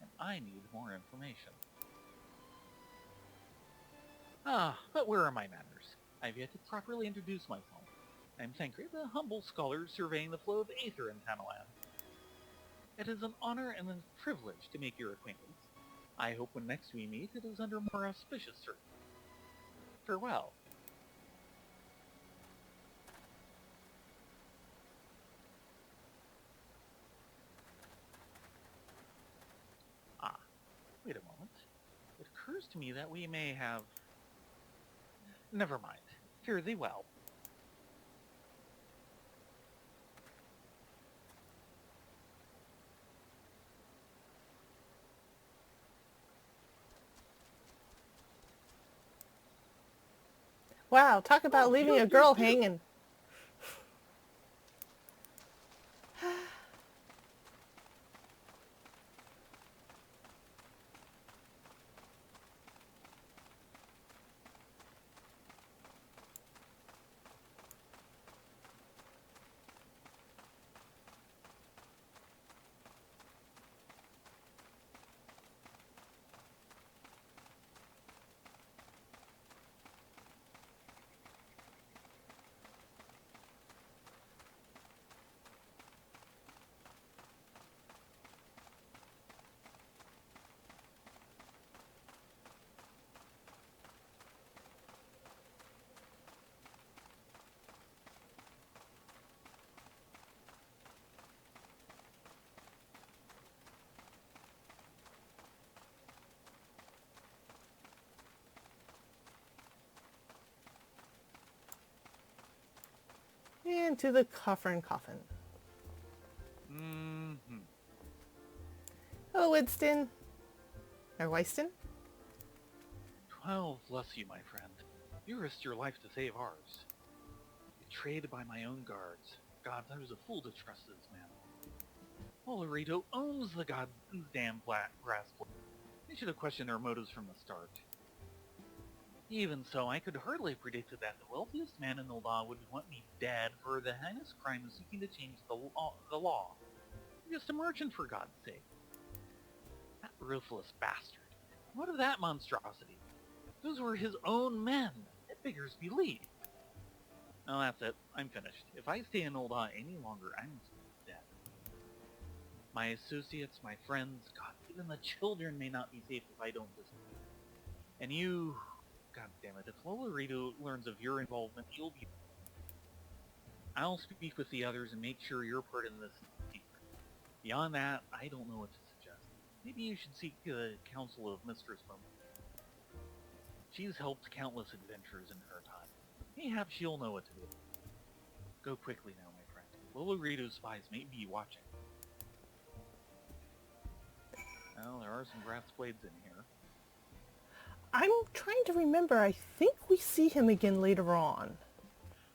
and I need more information. But where are my manners? I've yet to properly introduce myself. I'm Thancred, the humble scholar surveying the flow of aether in Tanalan. It is an honor and a privilege to make your acquaintance. I hope when next we meet, it is under more auspicious circumstances. Farewell. Wait a moment. It occurs to me that we may have... Never mind. Fare thee well. Wow, talk about leaving a girl hanging. And to the Coffer and Coffin. Hello, Winston. Or Weiston? 12 bless you, my friend. You risked your life to save ours. Betrayed by my own guards. God, I was a fool to trust this man. Lolorito owns the goddamn grass blade. They should have questioned their motives from the start. Even so, I could hardly have predicted that the wealthiest man in Ul'dah would want me dead for the heinous crime of seeking to change the law. I'm just a merchant, for God's sake. Ruthless bastard. What of that monstrosity? Those were his own men. It beggars belief. Now that's it. I'm finished. If I stay in Ul'dah any longer, I'm dead. My associates, my friends, God, even the children may not be safe if I don't disappear. And you... God damn it, if Lolorito learns of your involvement, you'll be... I'll speak with the others and make sure you're part in this secret. Beyond that, I don't know what to suggest. Maybe you should seek the counsel of Mistress Momo. She's helped countless adventurers in her time. Mayhap she'll know what to do. Go quickly now, my friend. Lolorito's spies may be watching. Well, there are some brass blades in here. I'm trying to remember. I think we see him again later on.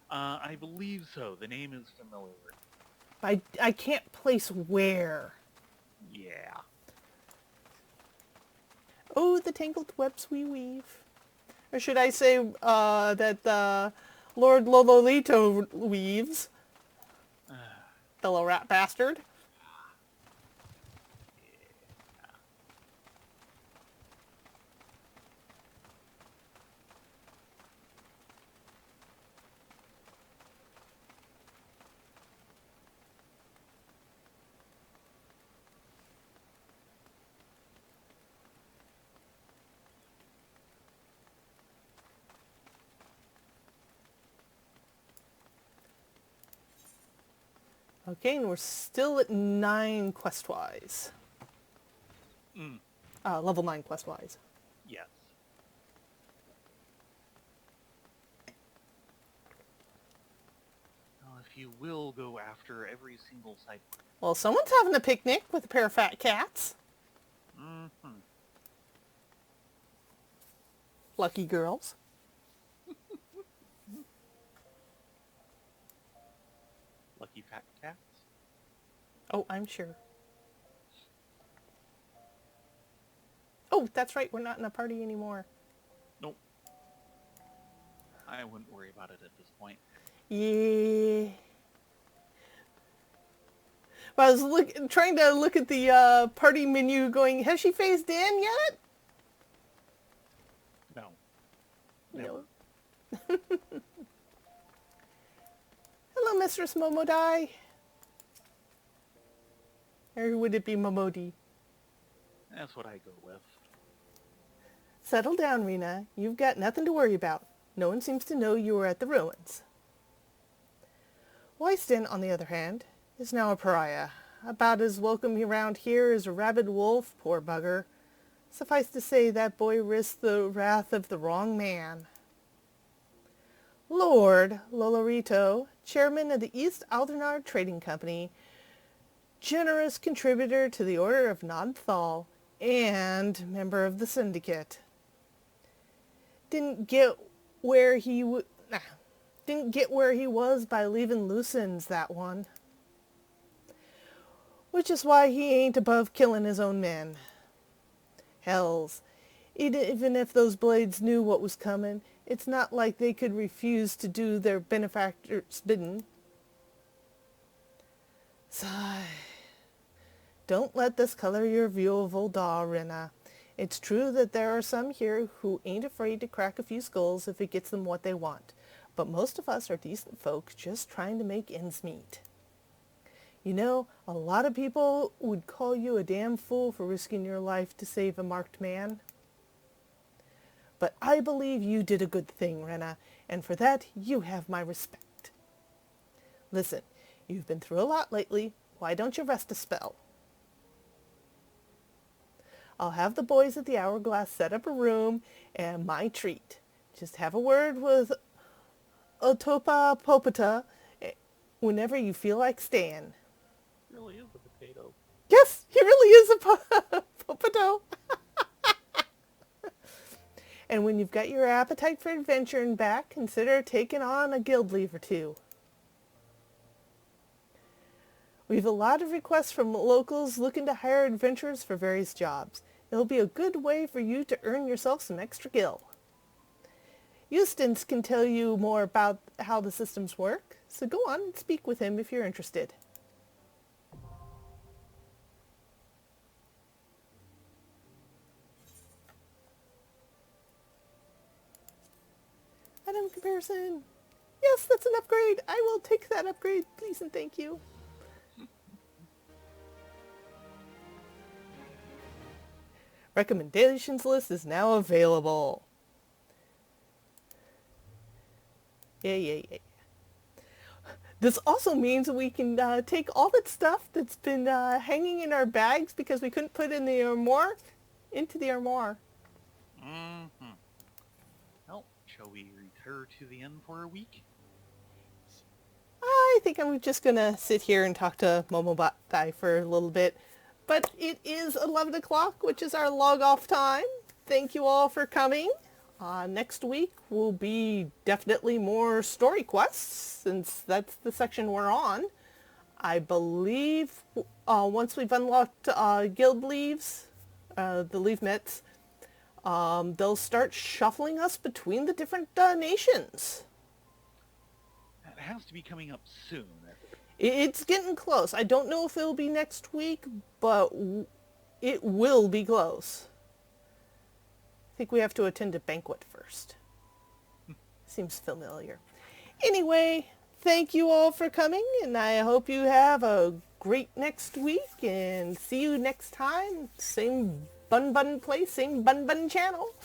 I believe so. The name is familiar. I can't place where. Yeah. Oh, the tangled webs we weave. Or should I say that Lord Lololito weaves? The little rat bastard. Okay, and we're still at 9 quest-wise. Level 9 quest-wise. Yes. Well, if you will go after every single side quest. Well, someone's having a picnic with a pair of fat cats. Mm-hmm. Lucky girls. Lucky fat cats? Oh, I'm sure. Oh, that's right. We're not in a party anymore. Nope. I wouldn't worry about it at this point. Yeah. Well, I was trying to look at the party menu going, has she phased in yet? No. Never. No. Hello, Mistress Momodai. Or would it be Momodi? That's what I go with. Settle down, Rena. You've got nothing to worry about. No one seems to know you were at the ruins. Wyston, on the other hand, is now a pariah. About as welcome around here as a rabid wolf, poor bugger. Suffice to say, that boy risked the wrath of the wrong man. Lord Lolorito, chairman of the East Aldernard Trading Company, generous contributor to the Order of Nodthal, and member of the Syndicate. Didn't get where he was by leaving loose ends, that one. Which is why he ain't above killing his own men. Hells, even if those blades knew what was coming, it's not like they could refuse to do their benefactor's bidding. Sigh. Don't let this color your view of Ul'dah, Rena. It's true that there are some here who ain't afraid to crack a few skulls if it gets them what they want, but most of us are decent folk just trying to make ends meet. You know, a lot of people would call you a damn fool for risking your life to save a marked man. But I believe you did a good thing, Rena, and for that you have my respect. Listen, you've been through a lot lately. Why don't you rest a spell? I'll have the boys at the Hourglass set up a room and my treat. Just have a word with Otopa Popata whenever you feel like staying. Really is a potato. Yes, he really is a Popato. And when you've got your appetite for adventuring back, consider taking on a guild leave or two. We've a lot of requests from locals looking to hire adventurers for various jobs. It'll be a good way for you to earn yourself some extra gil. Eustace can tell you more about how the systems work, so go on and speak with him if you're interested. item comparison. Yes, that's an upgrade. I will take that upgrade, please and thank you. Recommendations list is now available. Yay. This also means we can take all that stuff that's been hanging in our bags because we couldn't put in the armoire into the armoire. Mm-hmm. Well, shall we retire to the inn for a week? I think I'm just going to sit here and talk to Momobatai for a little bit. But it is 11 o'clock, which is our log-off time. Thank you all for coming. Next week will be definitely more story quests, since that's the section we're on. I believe once we've unlocked guild leaves, the leave mitts, they'll start shuffling us between the different nations. It has to be coming up soon. It's getting close. I don't know if it'll be next week, but it will be close. I think we have to attend a banquet first. Seems familiar. Anyway, thank you all for coming, and I hope you have a great next week, and see you next time. Same bun place, same bun channel.